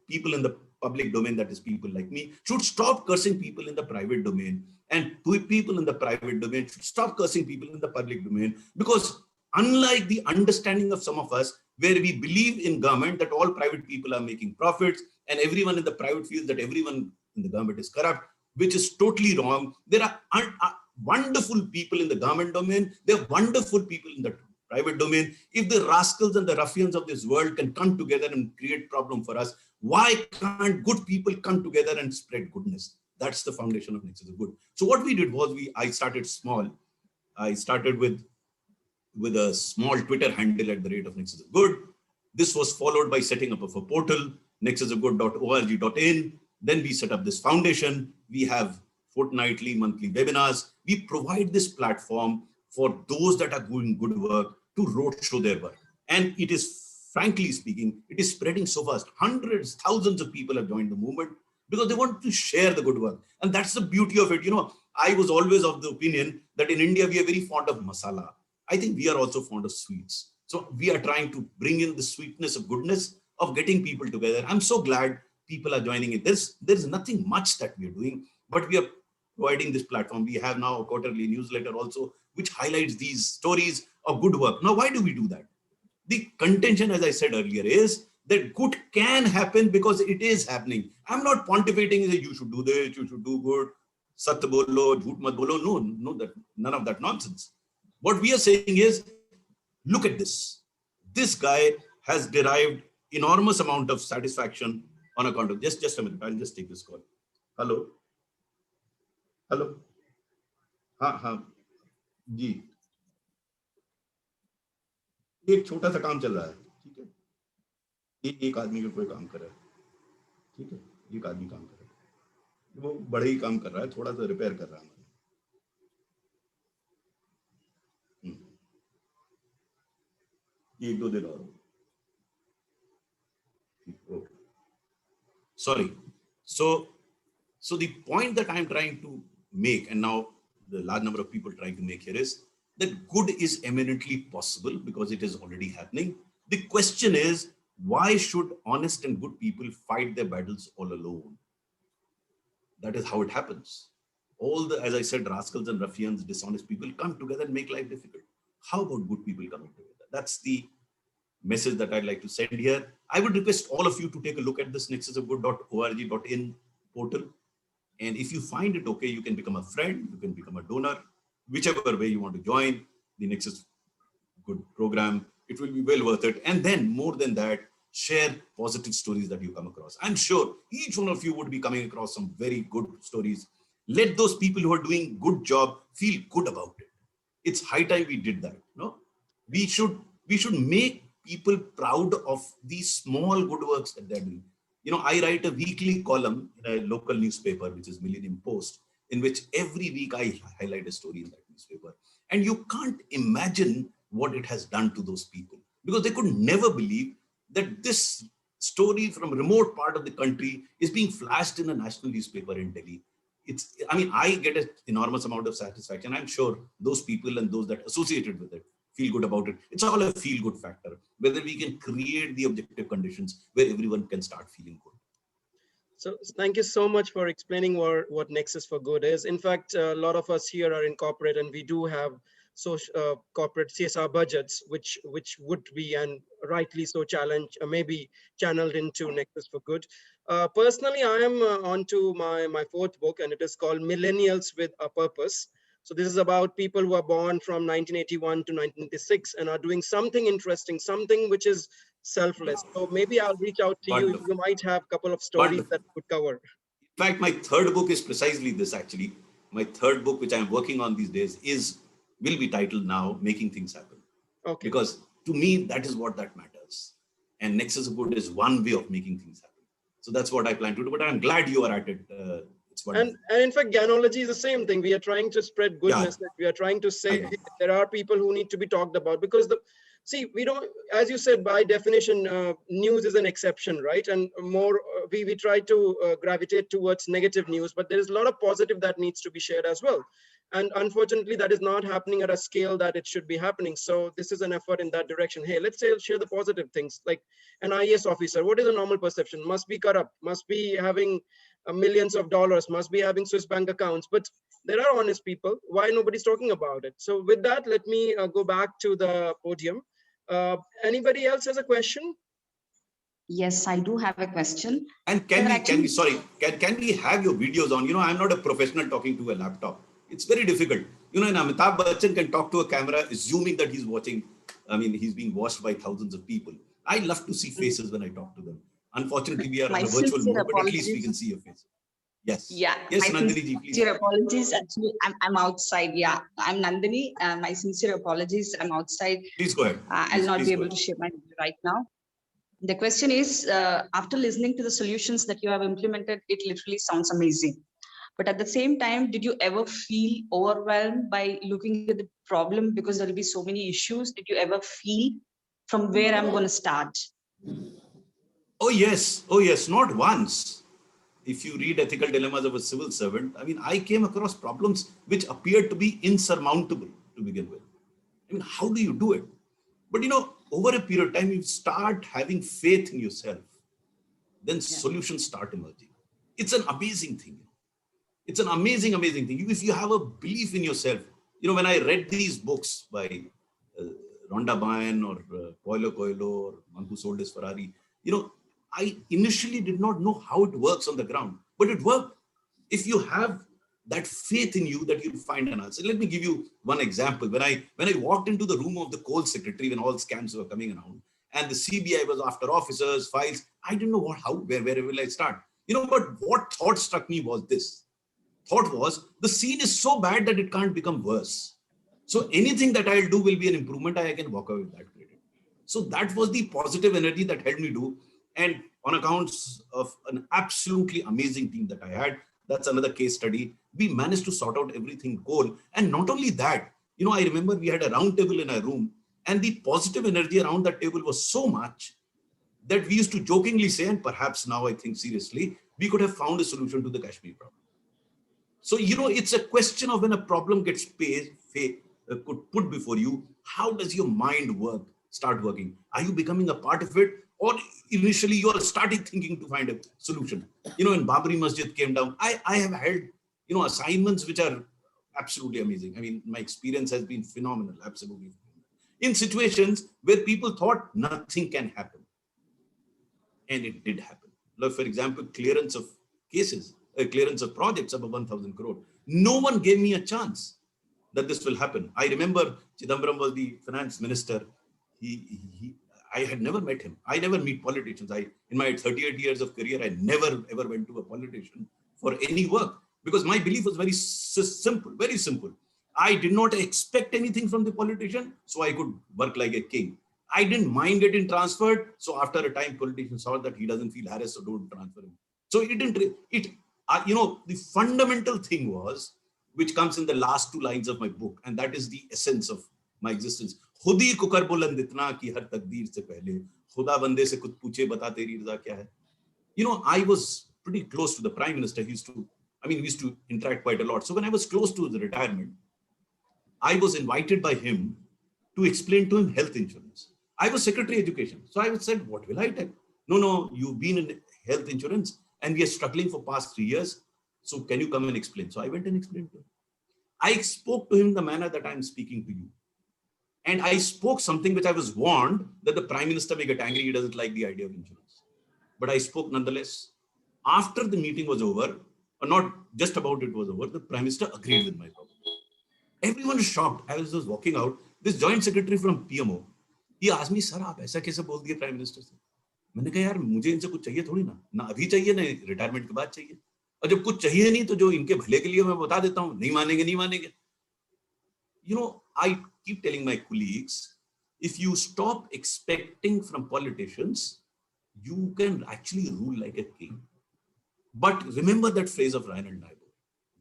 people in the public domain, that is people like me, should stop cursing people in the private domain. And people in the private domain should stop cursing people in the public domain. Because unlike the understanding of some of us, where we believe in government that all private people are making profits and everyone in the private feels that everyone in the government is corrupt, which is totally wrong. There are wonderful people in the government domain. There are wonderful people in the private domain. If the rascals and the ruffians of this world can come together and create problem for us, why can't good people come together and spread goodness? That's the foundation of Nexus of Good. So what we did was I started small. I started with a small Twitter handle at the rate of Nexus of Good. This was followed by setting up of a portal, nexusofgood.org.in. Then we set up this foundation. We have fortnightly, monthly webinars. We provide this platform for those that are doing good work to roadshow their work. And it is, frankly speaking, it is spreading so fast. Hundreds, thousands of people have joined the movement because they want to share the good work. And that's the beauty of it. I was always of the opinion that in India, we are very fond of masala. I think we are also fond of sweets. So we are trying to bring in the sweetness of goodness of getting people together. I'm so glad people are joining it. There's nothing much that we are doing, but we are providing this platform. We have now a quarterly newsletter also, which highlights these stories of good work. Now, why do we do that? The contention, as I said earlier, is that good can happen because it is happening. I'm not pontificating that you should do this, you should do good, sat bolo, jhoot mat bolo. No, none of that nonsense. What we are saying is, look at this. This guy has derived enormous amount of satisfaction on account of, just a minute, I'll just take this call. Hello. हाँ, जी. एक छोटा सा काम चल रहा है, ठीक है. एक आदमी का कोई काम कर रहा है, ठीक है. एक आदमी काम कर रहा है, वो बड़े ही काम कर रहा है, थोड़ा सा रिपेयर कर रहा है. एक दो दिन और. Sorry. So the point that I'm trying to make, and now the large number of people trying to make here, is that good is eminently possible because it is already happening. The question is, why should honest and good people fight their battles all alone? That is how it happens. All the, as I said, rascals and ruffians, dishonest people come together and make life difficult. How about good people coming together? That's the message that I'd like to send here. I would request all of you to take a look at this nexusofgood.org.in portal. And if you find it okay, you can become a friend, you can become a donor, whichever way you want to join the Nexus Good program. It will be well worth it. And then more than that, share positive stories that you come across. I'm sure each one of you would be coming across some very good stories. Let those people who are doing good job feel good about it. It's high time we did that. No, we should make people proud of these small good works that they're doing. You know, I write a weekly column in a local newspaper, which is Millennium Post, in which every week I highlight a story in that newspaper. And you can't imagine what it has done to those people, because they could never believe that this story from a remote part of the country is being flashed in a national newspaper in Delhi. I mean, I get an enormous amount of satisfaction. I'm sure those people and those that associated with it feel good about it. It's all a feel-good factor, whether we can create the objective conditions where everyone can start feeling good. So thank you so much for explaining what Nexus for Good is. In fact, a lot of us here are in corporate, and we do have corporate CSR budgets, which would be, and rightly so, challenged, maybe channeled into Nexus for Good. Personally, I am on to my fourth book, and it is called Millennials with a Purpose. So this is about people who are born from 1981 to 1996 and are doing something interesting, something which is selfless. So maybe I'll reach out to you. You might have a couple of stories that could cover. In fact, my third book is precisely this, actually. My third book, which I'm working on these days, will be titled now, Making Things Happen. Okay. Because to me, that is what that matters. And Nexus of Good is one way of making things happen. So that's what I plan to do, but I'm glad you are at it. And in fact, Gyanalogy is the same thing. We are trying to spread goodness. Yeah. We are trying to say hey, there are people who need to be talked about, because we don't, as you said, by definition, news is an exception, right? And more, we try to gravitate towards negative news, but there is a lot of positive that needs to be shared as well. And unfortunately, that is not happening at a scale that it should be happening. So this is an effort in that direction. Hey, let's share the positive things, like an IAS officer. What is a normal perception? Must be corrupt, must be having millions of dollars, must be having Swiss bank accounts. But there are honest people. Why nobody's talking about it? So with that, let me go back to the podium. Anybody else has a question? Yes, I do have a question. And can we have your videos on? You know, I'm not a professional talking to a laptop. It's very difficult. You know, and Amitabh Bachchan can talk to a camera, assuming that he's watching. I mean, he's being watched by thousands of people. I love to see faces when I talk to them. Unfortunately, we are on a virtual mode, but at least we can see your face. Yes. Yeah. Yes, Nandini ji, please. Sincere apologies. Actually, I'm outside. Yeah, I'm Nandini. My sincere apologies. I'm outside. Please go ahead. I'll not be able to share my video right now. The question is, after listening to the solutions that you have implemented, it literally sounds amazing. But at the same time, did you ever feel overwhelmed by looking at the problem, because there will be so many issues? Did you ever feel from where I'm going to start? Oh, yes. Oh, yes. Not once. If you read Ethical Dilemmas of a Civil Servant, I mean, I came across problems which appeared to be insurmountable to begin with. I mean, how do you do it? But, you know, over a period of time, you start having faith in yourself. Then solutions start emerging. It's an amazing thing. It's an amazing, amazing thing. If you have a belief in yourself, you know, when I read these books by Rhonda Byrne or Paulo Coelho or one who sold his Ferrari, you know, I initially did not know how it works on the ground, but it worked. If you have that faith in you that you'll find an answer. Let me give you one example. When I walked into the room of the coal secretary when all scams were coming around, and the CBI was after officers, files, I didn't know where will I start? You know, but what thought struck me was this. Thought was, the scene is so bad that it can't become worse. So anything that I'll do will be an improvement. I can walk away with that credit. So that was the positive energy that helped me do. And on accounts of an absolutely amazing team that I had, that's another case study. We managed to sort out everything whole. And not only that, you know, I remember we had a round table in our room, and the positive energy around that table was so much that we used to jokingly say, and perhaps now I think seriously, we could have found a solution to the Kashmir problem. So, you know, it's a question of when a problem gets could put before you, how does your mind start working? Are you becoming a part of it? Or initially you are starting thinking to find a solution? When Babri Masjid came down, I have held, assignments which are absolutely amazing. I mean, my experience has been phenomenal, absolutely. In situations where people thought nothing can happen. And it did happen. Like, for example, clearance of cases, clearance of projects above 1,000 crore. No one gave me a chance that this will happen. I remember Chidambaram was the finance minister. I had never met him. I never meet politicians. In my 38 years of career, I never ever went to a politician for any work, because my belief was very simple, very simple. I did not expect anything from the politician, so I could work like a king. I didn't mind getting transferred. So after a time, politicians saw that he doesn't feel harassed, so don't transfer him. So the fundamental thing was, which comes in the last 2 lines of my book, and that is the essence of my existence. खुदी cooker बुलंद इतना कि हर तकदीर से पहले खुदा बंदे से कुछ पूछे बता तेरी रज़ा क्या है. I was pretty close to the Prime Minister. We used to interact quite a lot. So when I was close to the retirement, I was invited by him to explain to him health insurance. I was Secretary Education. So I said, what will I tell? No, you've been in health insurance and we are struggling for past 3 years. So can you come and explain? So I went and explained to him. I spoke to him the manner that I'm speaking to you. And I spoke something which I was warned that the Prime Minister may get angry. He doesn't like the idea of insurance. But I spoke nonetheless. After the meeting was over, or not just about it was over, the Prime Minister agreed with my problem. Everyone was shocked. I was just walking out. This Joint Secretary from PMO, he asked me, sir, आप ऐसा कैसे बोल दिए Prime Minister से? मैंने कहा यार मुझे इनसे कुछ चाहिए थोड़ी ना अभी चाहिए ना रिटायरमेंट के बाद चाहिए, और जब कुछ चाहिए नहीं तो जो इनके भले के लिए मैं बता देता हूँ, नहीं मानेंगे. I keep telling my colleagues, if you stop expecting from politicians, you can actually rule like a king. But remember that phrase of Ryan and Naibu.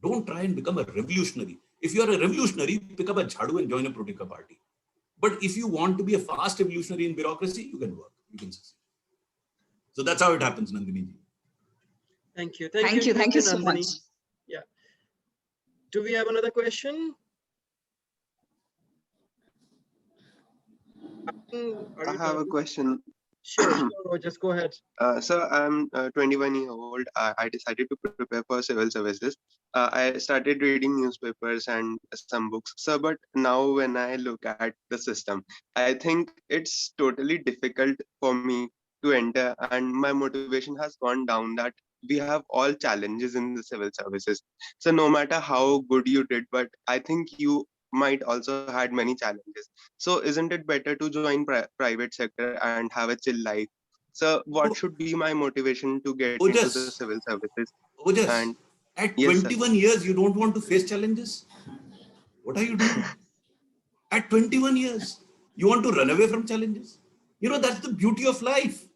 Don't try and become a revolutionary. If you are a revolutionary, pick up a jhadu and join a political party. But if you want to be a fast revolutionary in bureaucracy, you can work, you can succeed. So that's how it happens, Nandini ji. Thank you. Thank you so Nandini. much. Yeah. Do we have another question? I have a question. Sure, just go ahead. So I'm 21 years old. I decided to prepare for civil services. I started reading newspapers and some books. So, but now when I look at the system, I think it's totally difficult for me to enter, and my motivation has gone down. That we have all challenges in the civil services. So no matter how good you did, but I think you might also had many challenges. So isn't it better to join private sector and have a chill life? So what should be my motivation to get into the civil services? And at yes, 21 sir. years, you don't want to face challenges? What are you doing? At 21 years, you want to run away from challenges? That's the beauty of life.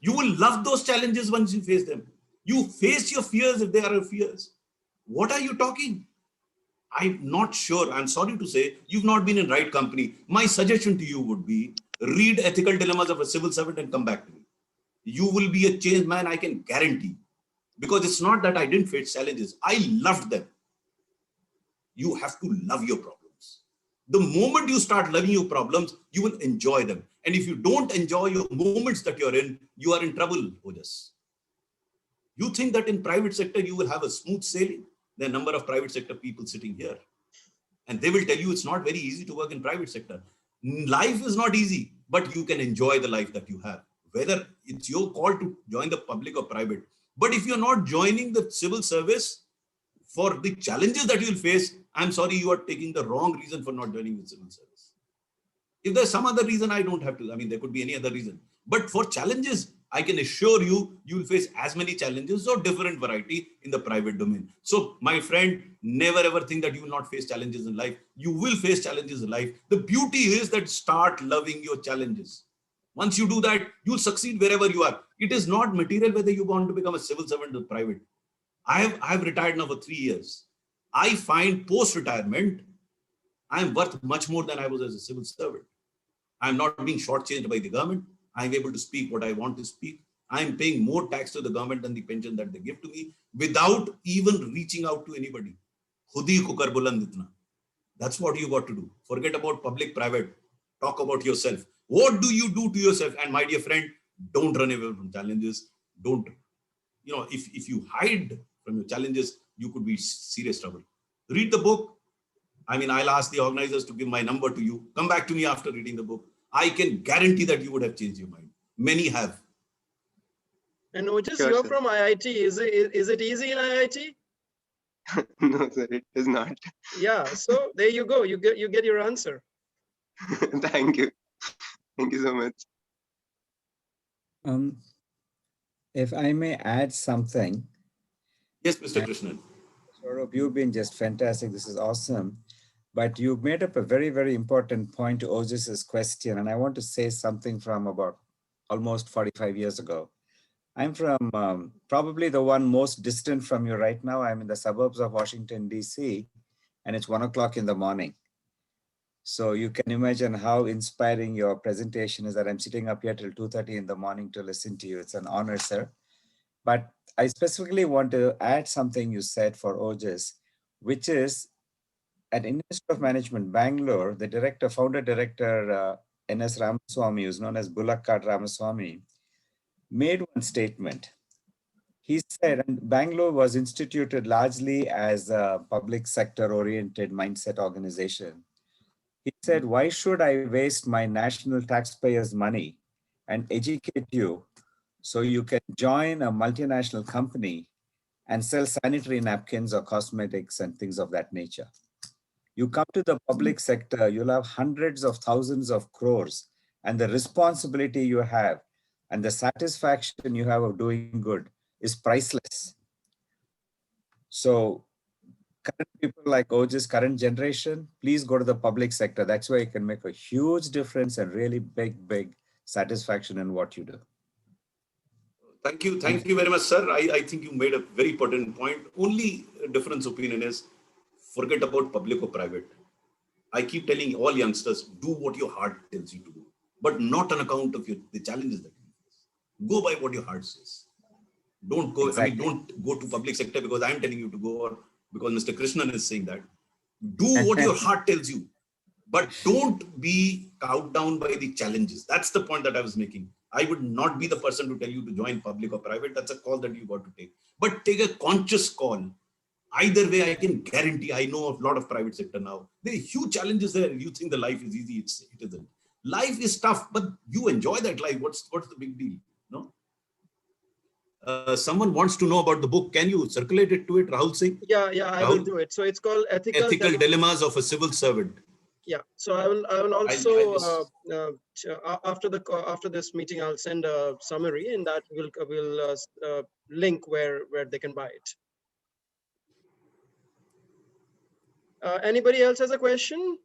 You will love those challenges once you face them. You face your fears if they are fears. What are you talking? I'm not sure. I'm sorry to say, you've not been in right company. My suggestion to you would be, read Ethical Dilemmas of a Civil Servant and come back to me. You will be a changed man, I can guarantee. Because it's not that I didn't face challenges. I loved them. You have to love your problems. The moment you start loving your problems, you will enjoy them. And if you don't enjoy your moments that you're in, you are in trouble, Ojas. You think that in private sector, you will have a smooth sailing? There are a number of private sector people sitting here. And they will tell you it's not very easy to work in private sector. Life is not easy, but you can enjoy the life that you have. Whether it's your call to join the public or private. But if you're not joining the civil service for the challenges that you'll face, I'm sorry, you are taking the wrong reason for not joining the civil service. If there's some other reason, I don't have to. There could be any other reason. But for challenges, I can assure you, you will face as many challenges or different variety in the private domain. So my friend, never ever think that you will not face challenges in life. You will face challenges in life. The beauty is that start loving your challenges. Once you do that, you'll succeed wherever you are. It is not material whether you want to become a civil servant or private. I have retired now for 3 years. I find post-retirement, I am worth much more than I was as a civil servant. I am not being shortchanged by the government. I am able to speak what I want to speak. I am paying more tax to the government than the pension that they give to me without even reaching out to anybody. Khudi kukar buland itna. That's what you got to do. Forget about public, private. Talk about yourself. What do you do to yourself? And my dear friend, don't run away from challenges. Don't, if you hide from your challenges, you could be serious trouble. Read the book. I'll ask the organizers to give my number to you. Come back to me after reading the book. I can guarantee that you would have changed your mind. Many have. And Ojas, you're from IIT. Is it easy in IIT? No, sir, it is not. Yeah, so there you go. You get your answer. Thank you. Thank you so much. If I may add something. Yes, Mr. Krishnan. Swarup, you've been just fantastic. This is awesome. But you made up a very, very important point to Ojas's question. And I want to say something from about almost 45 years ago. I'm from probably the one most distant from you right now. I'm in the suburbs of Washington, DC, and it's 1 o'clock in the morning. So you can imagine how inspiring your presentation is, that I'm sitting up here till 2:30 in the morning to listen to you. It's an honor, sir. But I specifically want to add something you said for Ojas, which is at Institute of Management, Bangalore, the founder director, N.S. Ramaswamy, who's known as Bullock Cart Ramaswamy, made one statement. He said, and Bangalore was instituted largely as a public sector oriented mindset organization. He said, why should I waste my national taxpayers' money and educate you so you can join a multinational company and sell sanitary napkins or cosmetics and things of that nature? You come to the public sector, you'll have hundreds of thousands of crores, and the responsibility you have and the satisfaction you have of doing good is priceless. So current people like Ojas, current generation, please go to the public sector. That's where you can make a huge difference and really big satisfaction in what you do. Thank you very much, sir. I think you made a very pertinent point. Only difference opinion is forget about public or private. I keep telling all youngsters, do what your heart tells you to do, but not on account of the challenges that you face. Go by what your heart says. Don't go. Exactly. Don't go to public sector because I'm telling you to go, or because Mr. Krishnan is saying that. Do what your heart tells you, but don't be cowed down by the challenges. That's the point that I was making. I would not be the person to tell you to join public or private. That's a call that you got to take. But take a conscious call. Either way, I can guarantee, I know a lot of private sector now. There are huge challenges there. You think the life is easy, it isn't. Life is tough, but you enjoy that life. What's the big deal? No? Someone wants to know about the book. Can you circulate it to it, Rahul Singh? Yeah, I will do it. So it's called Ethical Dilemmas of a Civil Servant. Yeah, so I will also after this meeting I'll send a summary, and that will link where they can buy it. Anybody else has a question?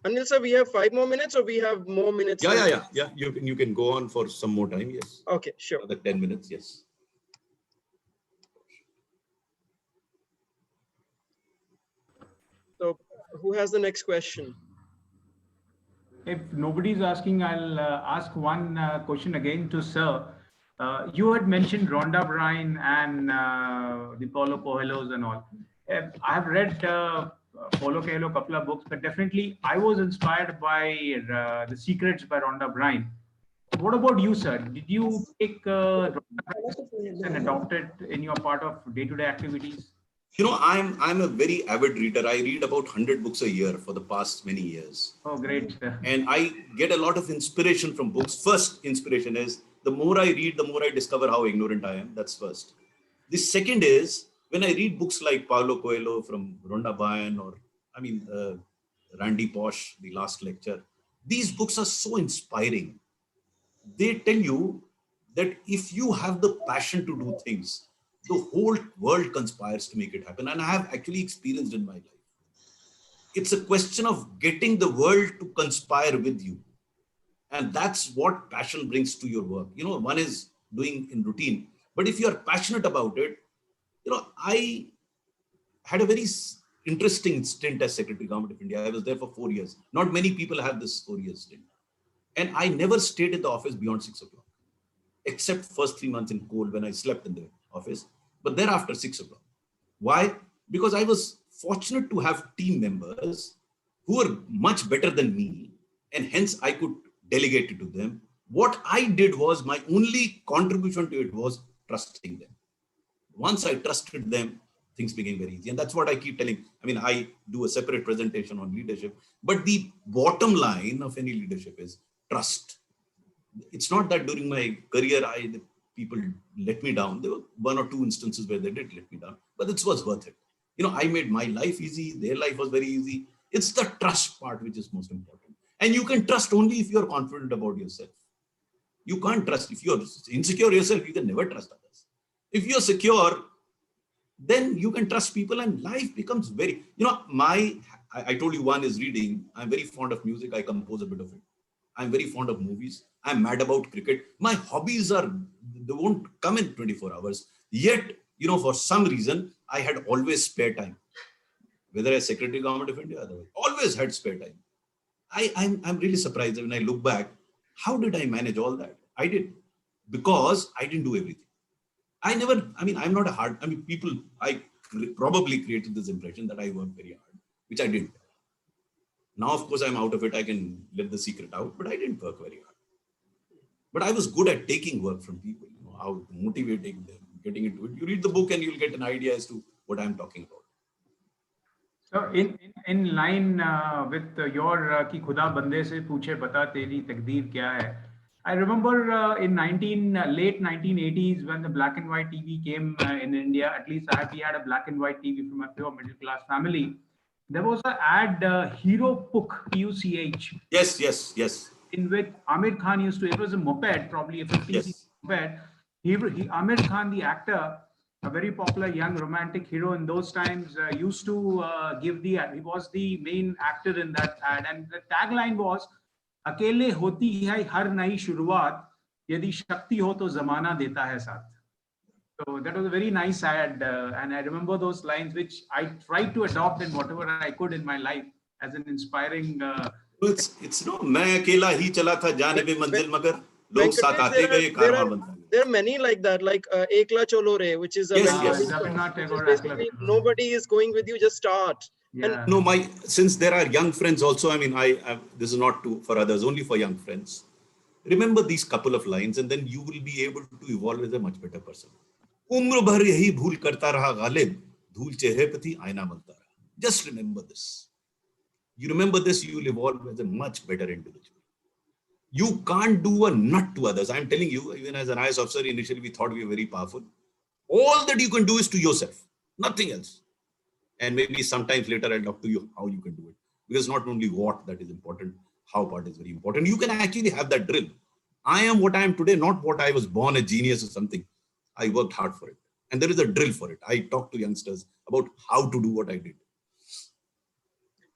Anil sir, we have 5 more minutes, or we have more minutes? Yeah. You can go on for some more time. Yes. Okay, sure. Another 10 minutes. Yes. So, who has the next question? If nobody's asking, I'll ask one question again to sir. You had mentioned Rhonda Byrne and the Paulo Coelho's and all. I have read Paulo Coelho a couple of books, but definitely I was inspired by The Secrets by Rhonda Byrne. What about you, sir? Did you take Rhonda Byrne and adopt it in your part of day-to-day activities? You know, I'm a very avid reader. I read about 100 books a year for the past many years. Oh, great. And I get a lot of inspiration from books. First inspiration is, the more I read, the more I discover how ignorant I am. That's first. The second is, when I read books like Paulo Coelho, from Rhonda Byrne, or Randy Pausch, The Last Lecture, these books are so inspiring. They tell you that if you have the passion to do things, the whole world conspires to make it happen. And I have actually experienced in my life. It's a question of getting the world to conspire with you. And that's what passion brings to your work. You know, one is doing in routine, but if you're passionate about it, you know, I had a very interesting stint as Secretary Government of India. I was there for 4 years. Not many people have this 4-year stint. And I never stayed in the office beyond 6 o'clock, except first 3 months in cold when I slept in the office, but thereafter 6 o'clock. Why? Because I was fortunate to have team members who were much better than me, and hence I could delegate it to them. What I did was, my only contribution to it was trusting them. Once I trusted them, things became very easy. And that's what I keep telling. I mean, I do a separate presentation on leadership, but the bottom line of any leadership is trust. It's not that during my career, the people let me down. There were one or two instances where they did let me down, but it was worth it. I made my life easy. Their life was very easy. It's the trust part which is most important. And you can trust only if you're confident about yourself. You can't trust. If you're insecure yourself, you can never trust others. If you're secure, then you can trust people, and life becomes very, I told you one is reading. I'm very fond of music. I compose a bit of it. I'm very fond of movies. I'm mad about cricket. My hobbies they won't come in 24 hours. Yet, for some reason, I had always spare time. Whether as Secretary Government of India, otherwise, always had spare time. I'm really surprised that when I look back, how did I manage all that? I did, because I didn't do everything. I'm not a hard, I probably created this impression that I worked very hard, which I didn't. Now, of course, I'm out of it. I can let the secret out, but I didn't work very hard. But I was good at taking work from people, how motivating them, getting into it. You read the book and you'll get an idea as to what I'm talking about. So in line with your ki khuda bande se puche bata teri takdeer kya hai. I remember in late 1980s when the black and white TV came in India. At least we had a black and white TV from a pure middle class family. There was an ad, Hero Puch, P-U-C-H. Yes. In which Amir Khan used to, it was a moped, probably a 50cc moped. Amir Khan, the actor, a very popular young romantic hero in those times, used to give the ad. He was the main actor in that ad. And the tagline was, Akele hoti hai har nayi shuruaat, yadi shakti ho to zamana deta hai saath. So that was a very nice ad. And I remember those lines, which I tried to adopt in whatever I could in my life as an inspiring... It's no, main akela hi chala tha jaane pe manzil magar log saath aate gaye karwa banta. There are many like that, like Ekla Cholo Re, which is a basically nobody is going with you, just start. Yeah. No, since there are young friends also, this is not for others, only for young friends. Remember these couple of lines, and then you will be able to evolve as a much better person. Umr bhar yahi bhool karta raha ghalib, dhool chehre pe thi aina malta raha. Just remember this. You remember this, you will evolve as a much better individual. You can't do a nut to others. I'm telling you, even as an IAS officer, initially we thought we were very powerful. All that you can do is to yourself, nothing else. And maybe sometimes later I'll talk to you how you can do it. Because not only what that is important, how part is very important. You can actually have that drill. I am what I am today, not what I was born a genius or something. I worked hard for it. And there is a drill for it. I talk to youngsters about how to do what I did.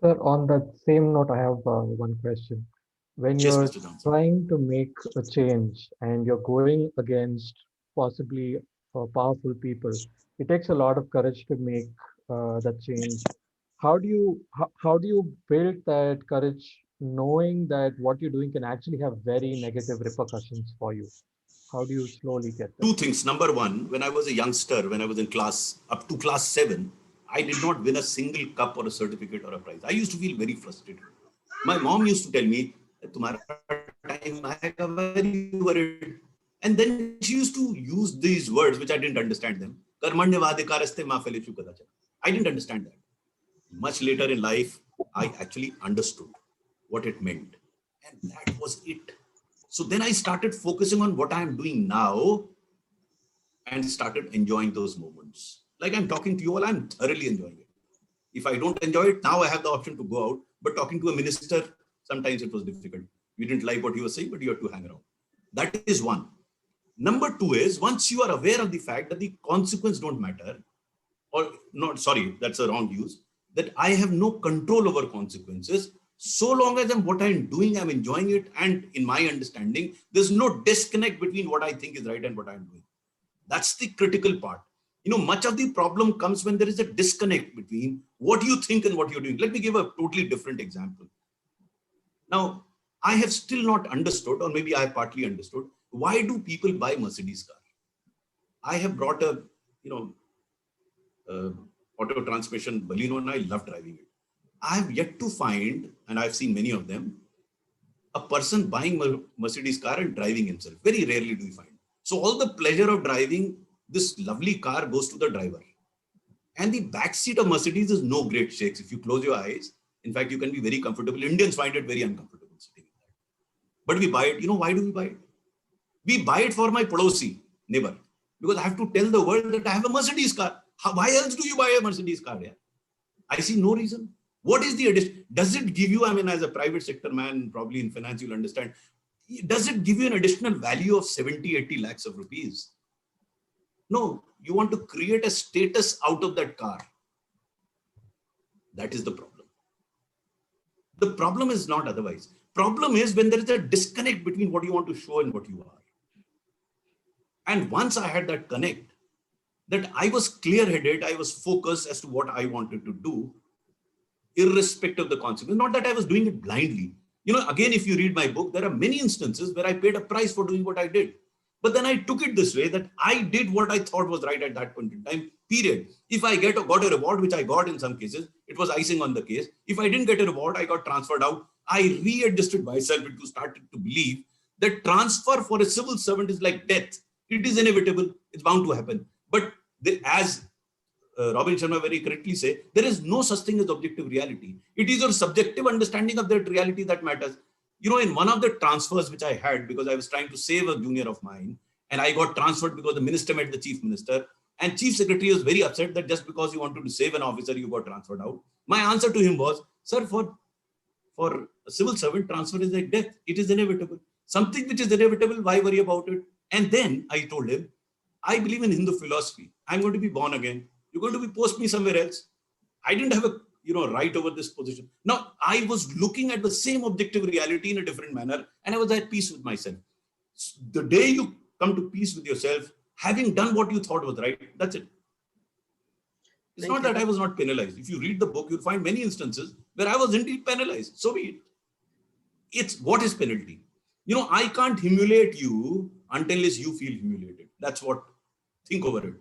Sir, on that same note, I have one question. When you're trying to make a change and you're going against possibly powerful people, it takes a lot of courage to make that change. How do you build that courage, knowing that what you're doing can actually have very negative repercussions for you? How do you slowly get there? Two things. Number one, when I was a youngster, when I was in class, up to class 7, I did not win a single cup or a certificate or a prize. I used to feel very frustrated. My mom used to tell me, "Tumhara time aayega," very worried. And then she used to use these words, which I didn't understand them. I didn't understand that. Much later in life, I actually understood what it meant. And that was it. So then I started focusing on what I'm doing now and started enjoying those moments. Like I'm talking to you all, I'm thoroughly enjoying it. If I don't enjoy it, now I have the option to go out. But talking to a minister, sometimes it was difficult. We didn't like what he was saying, but you had to hang around. That is one. Number two is, once you are aware of the fact that the consequence don't matter, or not, sorry, that's a wrong use, that I have no control over consequences, so long as what I'm doing, I'm enjoying it. And in my understanding, there's no disconnect between what I think is right and what I'm doing. That's the critical part. Much of the problem comes when there is a disconnect between what you think and what you're doing. Let me give a totally different example. Now, I have still not understood, or maybe I have partly understood, why do people buy Mercedes car? I have brought a auto transmission Baleno, and I love driving it. I have yet to find, and I've seen many of them, a person buying a Mercedes car and driving himself. Very rarely do you find. So all the pleasure of driving this lovely car goes to the driver. And the back seat of Mercedes is no great shakes. If you close your eyes, in fact, you can be very comfortable. Indians find it very uncomfortable sitting in that. But we buy it. You know, why do we buy it? We buy it for my Padosi neighbor, because I have to tell the world that I have a Mercedes car. Why else do you buy a Mercedes car? Yeah? I see no reason. What is the addition? Does it give you, I mean, as a private sector man, probably in finance, you'll understand, does it give you an additional value of 70, 80 lakhs of rupees? No, you want to create a status out of that car. That is the problem. The problem is not otherwise. Problem is when there is a disconnect between what you want to show and what you are. And once I had that connect, that I was clear-headed, I was focused as to what I wanted to do, irrespective of the consequence. Not that I was doing it blindly. You know, again, if you read my book, there are many instances where I paid a price for doing what I did. But then I took it this way, that I did what I thought was right at that point in time, period. If I got a reward, which I got in some cases, it was icing on the case. If I didn't get a reward, I got transferred out. I readjusted myself to started to believe that transfer for a civil servant is like death. It is inevitable. It's bound to happen. But as Robin Sharma very correctly say, there is no such thing as objective reality. It is your subjective understanding of that reality that matters. You know, in one of the transfers which I had, because I was trying to save a junior of mine, and I got transferred because the minister met the chief minister, and chief secretary was very upset that just because you wanted to save an officer, you got transferred out. My answer to him was, sir, for a civil servant, transfer is like death. It is inevitable. Something which is inevitable, why worry about it? And then I told him, I believe in Hindu philosophy. I'm going to be born again. You're going to be post me somewhere else. I didn't have a right over this position. Now, I was looking at the same objective reality in a different manner, and I was at peace with myself. The day you come to peace with yourself, having done what you thought was right, that's it. It's not that I was not penalized. If you read the book, you'll find many instances where I was indeed penalized. So be it. It's what is penalty? You know, I can't humiliate you until you feel humiliated. That's what, think over it.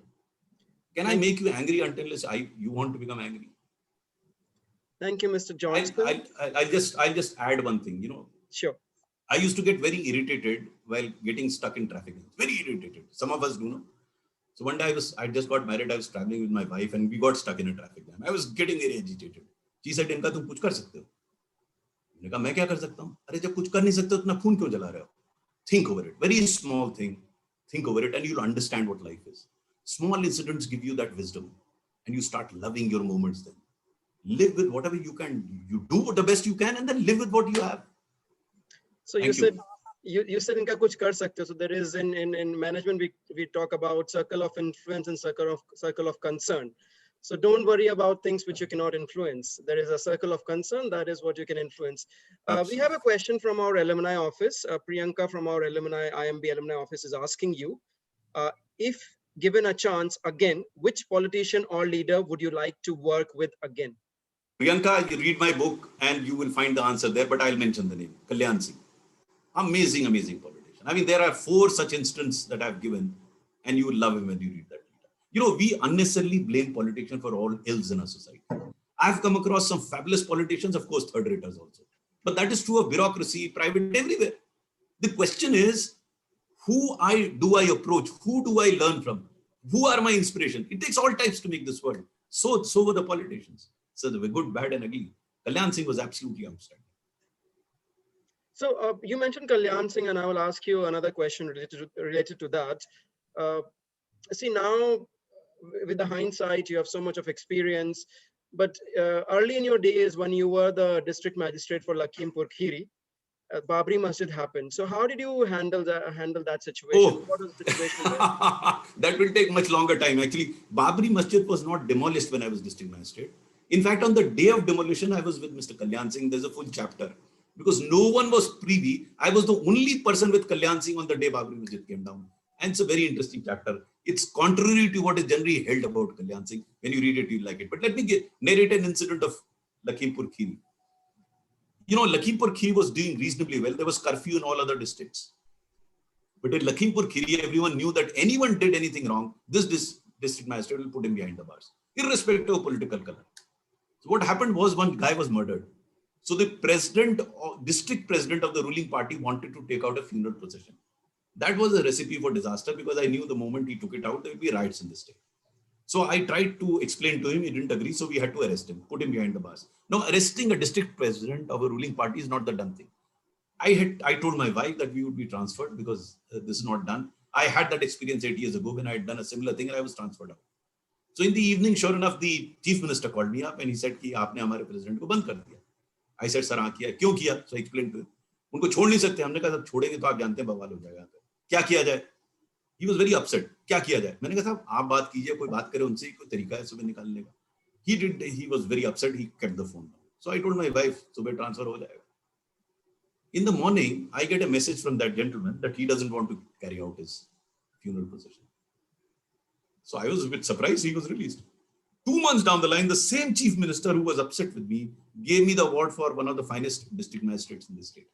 Can I make you angry until you want to become angry? Thank you, Mr. Johnston. I'll just add one thing, you know. Sure. I used to get very irritated while getting stuck in traffic. Very irritated. Some of us do know. So one day I just got married. I was traveling with my wife and we got stuck in a traffic jam. I was getting very agitated. She said, "इनका तुम कुछ कर सकते हो?" मैंने कहा, "मैं क्या कर सकता हूँ?" अरे जब कुछ कर नहीं सकते हो, इतना खून क्यों जला रहे हो? Think over it. Very small thing. Think over it and you'll understand what life is. Small incidents give you that wisdom and you start loving your moments then. Live with whatever you can. You do the best you can and then live with what you have. So you said inka kuch kar sakte ho. So there is in management we talk about circle of influence and circle of concern. So don't worry about things which you cannot influence. There is a circle of concern, that is what you can influence. We have a question from our alumni office. Priyanka from our IMB alumni office is asking you, if given a chance again, which politician or leader would you like to work with again? Priyanka, you read my book and you will find the answer there, but I'll mention the name, Kalyan Singh. Amazing, amazing politician. I mean, there are 4 such instances that I've given and you will love him when you read that. You know, we unnecessarily blame politicians for all ills in our society. I've come across some fabulous politicians, of course, third raters also. But that is true of bureaucracy, private, everywhere. The question is, who do I approach? Who do I learn from? Who are my inspiration? It takes all types to make this world. So were the politicians. So they were good, bad, and ugly. Kalyan Singh was absolutely outstanding. So you mentioned Kalyan Singh, and I will ask you another question related to that. See, now, with the hindsight, you have so much of experience, but early in your days when you were the district magistrate for Lakhimpur Kheri, Babri Masjid happened. So how did you handle that situation? What was the situation there? That will take much longer time. Actually, Babri Masjid was not demolished when I was district magistrate. In fact, on the day of demolition, I was with Mr. Kalyan Singh. There's a full chapter. Because no one was privy. I was the only person with Kalyan Singh on the day Babri Masjid came down. And it's a very interesting chapter. It's contrary to what is generally held about Kalyan Singh. When you read it, you'll like it. But let me narrate an incident of Lakhimpur Kheri. You know, Lakhimpur Kheri was doing reasonably well. There was curfew in all other districts. But in Lakhimpur Kheri, everyone knew that anyone did anything wrong, this district magistrate will put him behind the bars, irrespective of political color. So what happened was one guy was murdered. So the district president of the ruling party wanted to take out a funeral procession. That was a recipe for disaster because I knew the moment he took it out, there would be riots in the state. So I tried to explain to him, he didn't agree, so we had to arrest him, put him behind the bars. Now, arresting a district president of a ruling party is not the done thing. I told my wife that we would be transferred because this is not done. I had that experience 8 years ago when I had done a similar thing and I was transferred out. So in the evening, sure enough, the chief minister called me up and he said, कि आपने हमारे president को बंद कर दिया. I said, sir, हाँ किया. क्यों किया? So I explained to him. उनको छोड़ नहीं सकते. हमने कहा, छोड़ेंगे तो आप जानते हैं बवाल हो जाएगा. क्या किया जाए? He was very upset. क्या किया जाए? मैंने कहा साहब आप बात कीजिए, कोई बात करे उनसे, कोई तरीका है सुबह निकालने का. He was very upset. He kept the phone. So I told my wife, सुबह transfer हो जाएगा. In the morning, I get a message from that gentleman that he doesn't want to carry out his funeral procession. So I was a bit surprised he was released. 2 months down the line, the same chief minister who was upset with me gave me the award for one of the finest district magistrates in the state.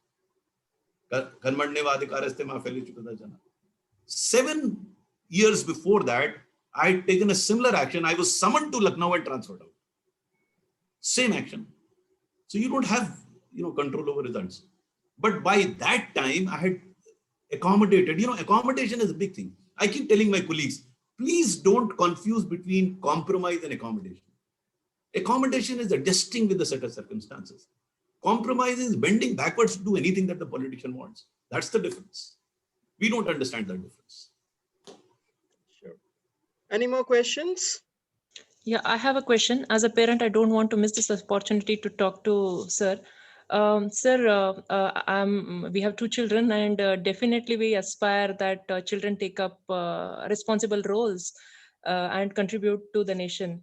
7 years before that, I had taken a similar action. I was summoned to Lucknow and transferred out. Same action. So you don't have, control over results. But by that time, I had accommodated. Accommodation is a big thing. I keep telling my colleagues, please don't confuse between compromise and accommodation. Accommodation is adjusting with the set of circumstances. Compromise is bending backwards to do anything that the politician wants. That's the difference. We don't understand that difference. Sure. Any more questions? Yeah, I have a question. As a parent, I don't want to miss this opportunity to talk to sir. Sir, we have 2 children and definitely we aspire that children take up responsible roles and contribute to the nation.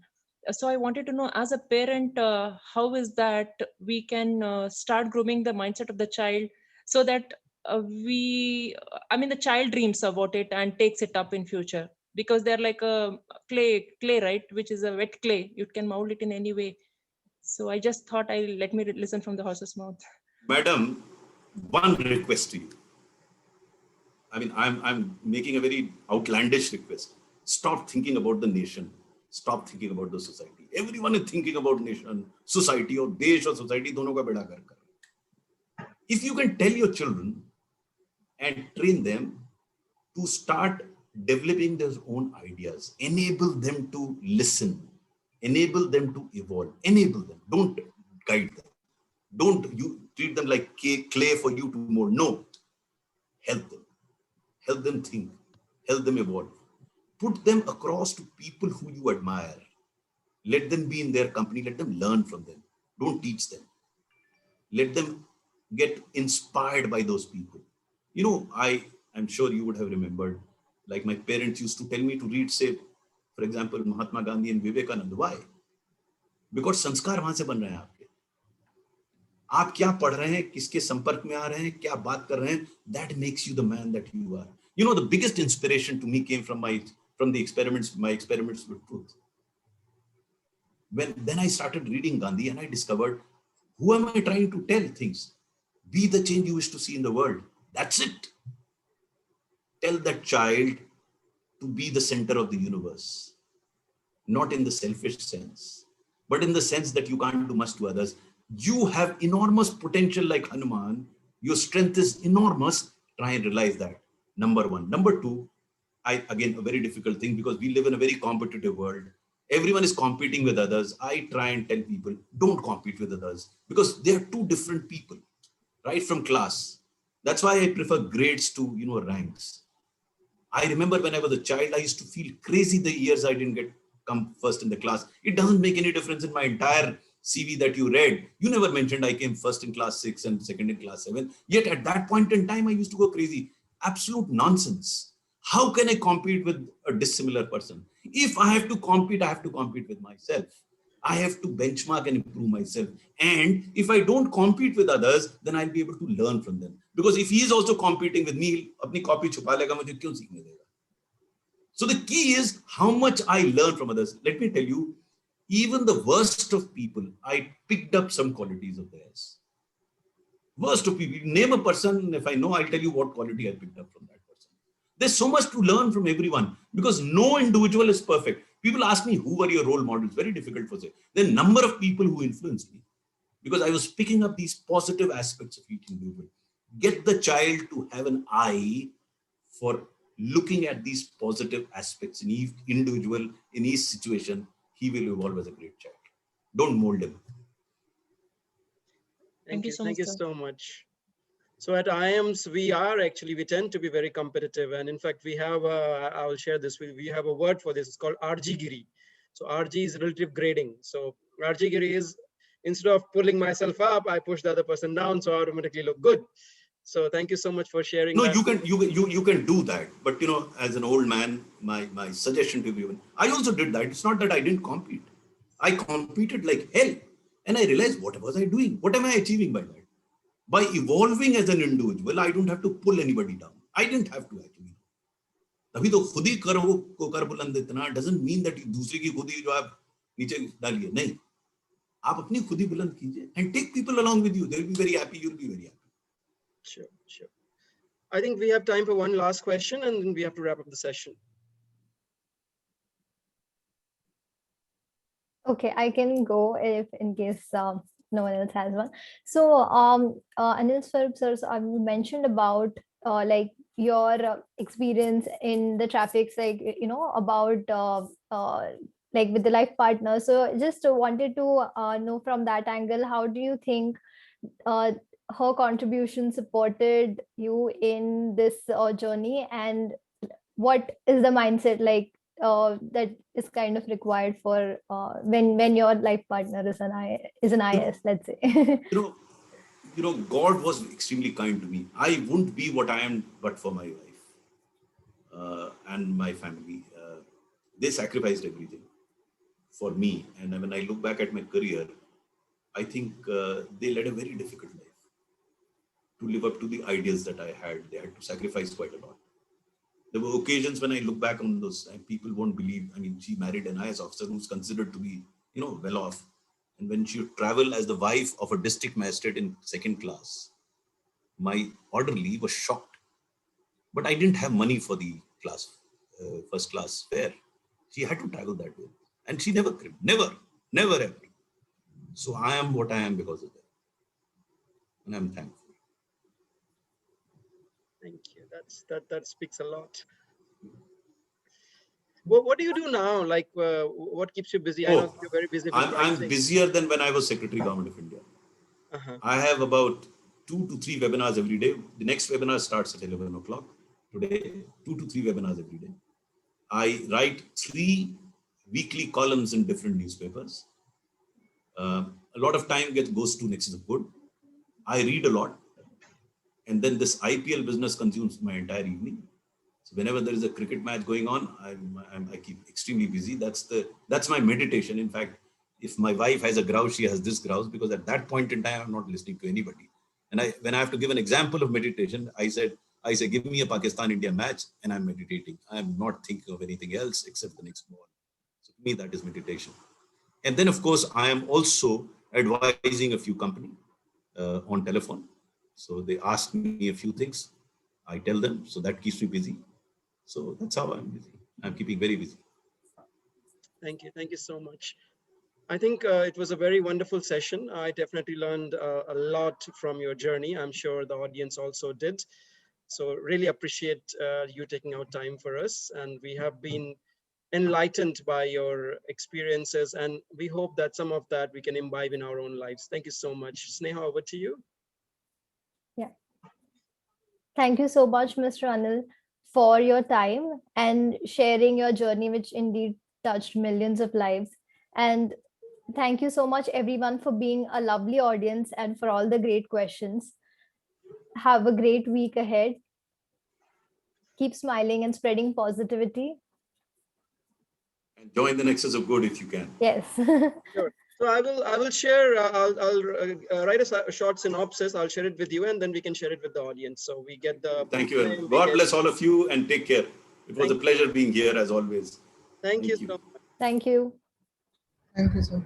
So I wanted to know, as a parent, how is that we can start grooming the mindset of the child so that the child dreams about it and takes it up in future, because they're like a clay, right, which is a wet clay. You can mold it in any way. So I just thought let me listen from the horse's mouth. Madam, one request to you. I'm making a very outlandish request. Stop thinking about the nation. Stop thinking about the society. Everyone is thinking about nation, society, or desh or society. Dono ka beda kar kar. If you can tell your children and train them to start developing their own ideas, enable them to listen, enable them to evolve, enable them, don't guide them. Don't you treat them like clay for you to mold. No, help them think, help them evolve. Put them across to people who you admire. Let them be in their company, let them learn from them. Don't teach them. Let them get inspired by those people. I'm sure you would have remembered, like my parents used to tell me to read, say, for example, Mahatma Gandhi and Vivekananda. Why? Because संस्कार वहां से बन रहे हैं आपके. आप क्या पढ़ रहे हैं, किसके संपर्क में आ रहे हैं, क्या बात कर रहे हैं, that makes you the man that you are. The biggest inspiration to me came from my experiments with truth. Then I started reading Gandhi and I discovered, who am I trying to tell things? Be the change you wish to see in the world. That's it. Tell that child to be the center of the universe, not in the selfish sense, but in the sense that you can't do much to others. You have enormous potential like Hanuman. Your strength is enormous. Try and realize that. Number 1. Number 2, again, a very difficult thing because we live in a very competitive world. Everyone is competing with others. I try and tell people, don't compete with others because they are 2 different people, right from class. That's why I prefer grades to, ranks. I remember when I was a child, I used to feel crazy the years I didn't come first in the class. It doesn't make any difference in my entire CV that you read. You never mentioned I came first in class 6 and second in class 7. Yet at that point in time, I used to go crazy. Absolute nonsense. How can I compete with a dissimilar person? If I have to compete, I have to compete with myself. I have to benchmark and improve myself. And if I don't compete with others, then I'll be able to learn from them. Because if he is also competing with me, apni copy chupa lega, mujhe kyun seekhne dega? So the key is how much I learn from others. Let me tell you, even the worst of people, I picked up some qualities of theirs. Worst of people, name a person, if I know, I'll tell you what quality I picked up from that person. There's so much to learn from everyone because no individual is perfect. People ask me, who were your role models? Very difficult for say. There are a number of people who influenced me because I was picking up these positive aspects of each individual. Get the child to have an eye for looking at these positive aspects in each individual, in each situation. He will evolve as a great child. Don't mold him. Thank you. So Thank much, you sir. so much. So at IIMs, we tend to be very competitive. And in fact, we have, I will share this, we have a word for this, it's called RG-giri. So RG is relative grading. So RG-giri is, instead of pulling myself up, I push the other person down, so I automatically look good. So thank you so much for sharing. No, that. you can do that. But you know, as an old man, my suggestion to you, I also did that. It's not that I didn't compete. I competed like hell. And I realized, what was I doing? What am I achieving by that? By evolving as an individual, I don't have to pull anybody down. I didn't have to actually. तभी तो खुद ही कर बुलंद इतना doesn't mean that दूसरे की खुद ही जो आप नीचे डालिए नहीं. आप अपनी खुद ही बुलंद कीजिए and take people along with you. They'll be very happy. You'll be very happy. Sure, sure. I think we have time for one last question and then we have to wrap up the session. Okay, I can go if in case no one else has one. So Anil Swarup sir, so you mentioned about like your experience in the traffics, like, you know, about like with the life partner. So just wanted to know from that angle, how do you think her contribution supported you in this journey, and what is the mindset like that is kind of required for when your life partner is an IAS, let's say? You know, God was extremely kind to me. I wouldn't be what I am but for my wife and my family. They sacrificed everything for me. And when I look back at my career, I think they led a very difficult life. To live up to the ideals that I had, they had to sacrifice quite a lot. There were occasions when I look back on those, and people won't believe. I mean, she married an IAS officer who's considered to be, you know, well off. And when she would travel as the wife of a district magistrate in second class, my orderly was shocked. But I didn't have money for the class, first class fare. She had to travel that way. And she never cribbed, never ever. So I am what I am because of that. And I'm thankful. Thank you. That speaks a lot. What do you do now? Like, what keeps you busy? I know you're very busy. I'm busier than when I was Secretary Government of India. I have about 2 to 3 webinars every day. The next webinar starts at 11 o'clock today. 2 to 3 webinars every day. I write 3 weekly columns in different newspapers. A lot of time goes to Nexus of Good. I read a lot. And then this IPL business consumes my entire evening. So whenever there is a cricket match going on, I keep extremely busy. That's my meditation. In fact, if my wife has a grouse, she has this grouse, because at that point in time, I'm not listening to anybody. And when I have to give an example of meditation, I say, give me a Pakistan-India match and I'm meditating. I'm not thinking of anything else except the next ball. So to me, that is meditation. And then, of course, I am also advising a few companies on telephone. So they ask me a few things. I tell them. So that keeps me busy. So that's how I'm busy. I'm keeping very busy. Thank you. Thank you so much. I think it was a very wonderful session. I definitely learned a lot from your journey. I'm sure the audience also did. So really appreciate you taking out time for us. And we have been enlightened by your experiences. And we hope that some of that we can imbibe in our own lives. Thank you so much. Sneha, over to you. Yeah. Thank you so much, Mr. Anil, for your time and sharing your journey, which indeed touched millions of lives. And thank you so much, everyone, for being a lovely audience and for all the great questions. Have a great week ahead. Keep smiling and spreading positivity. And join the Nexus of Good if you can. Yes. Sure. So I will share. I'll write a short synopsis. I'll share it with you, and then we can share it with the audience. So we get the. Thank you. God bless all of you, and take care. It was a pleasure being here as always. Thank you so much. Thank you. Thank you, sir.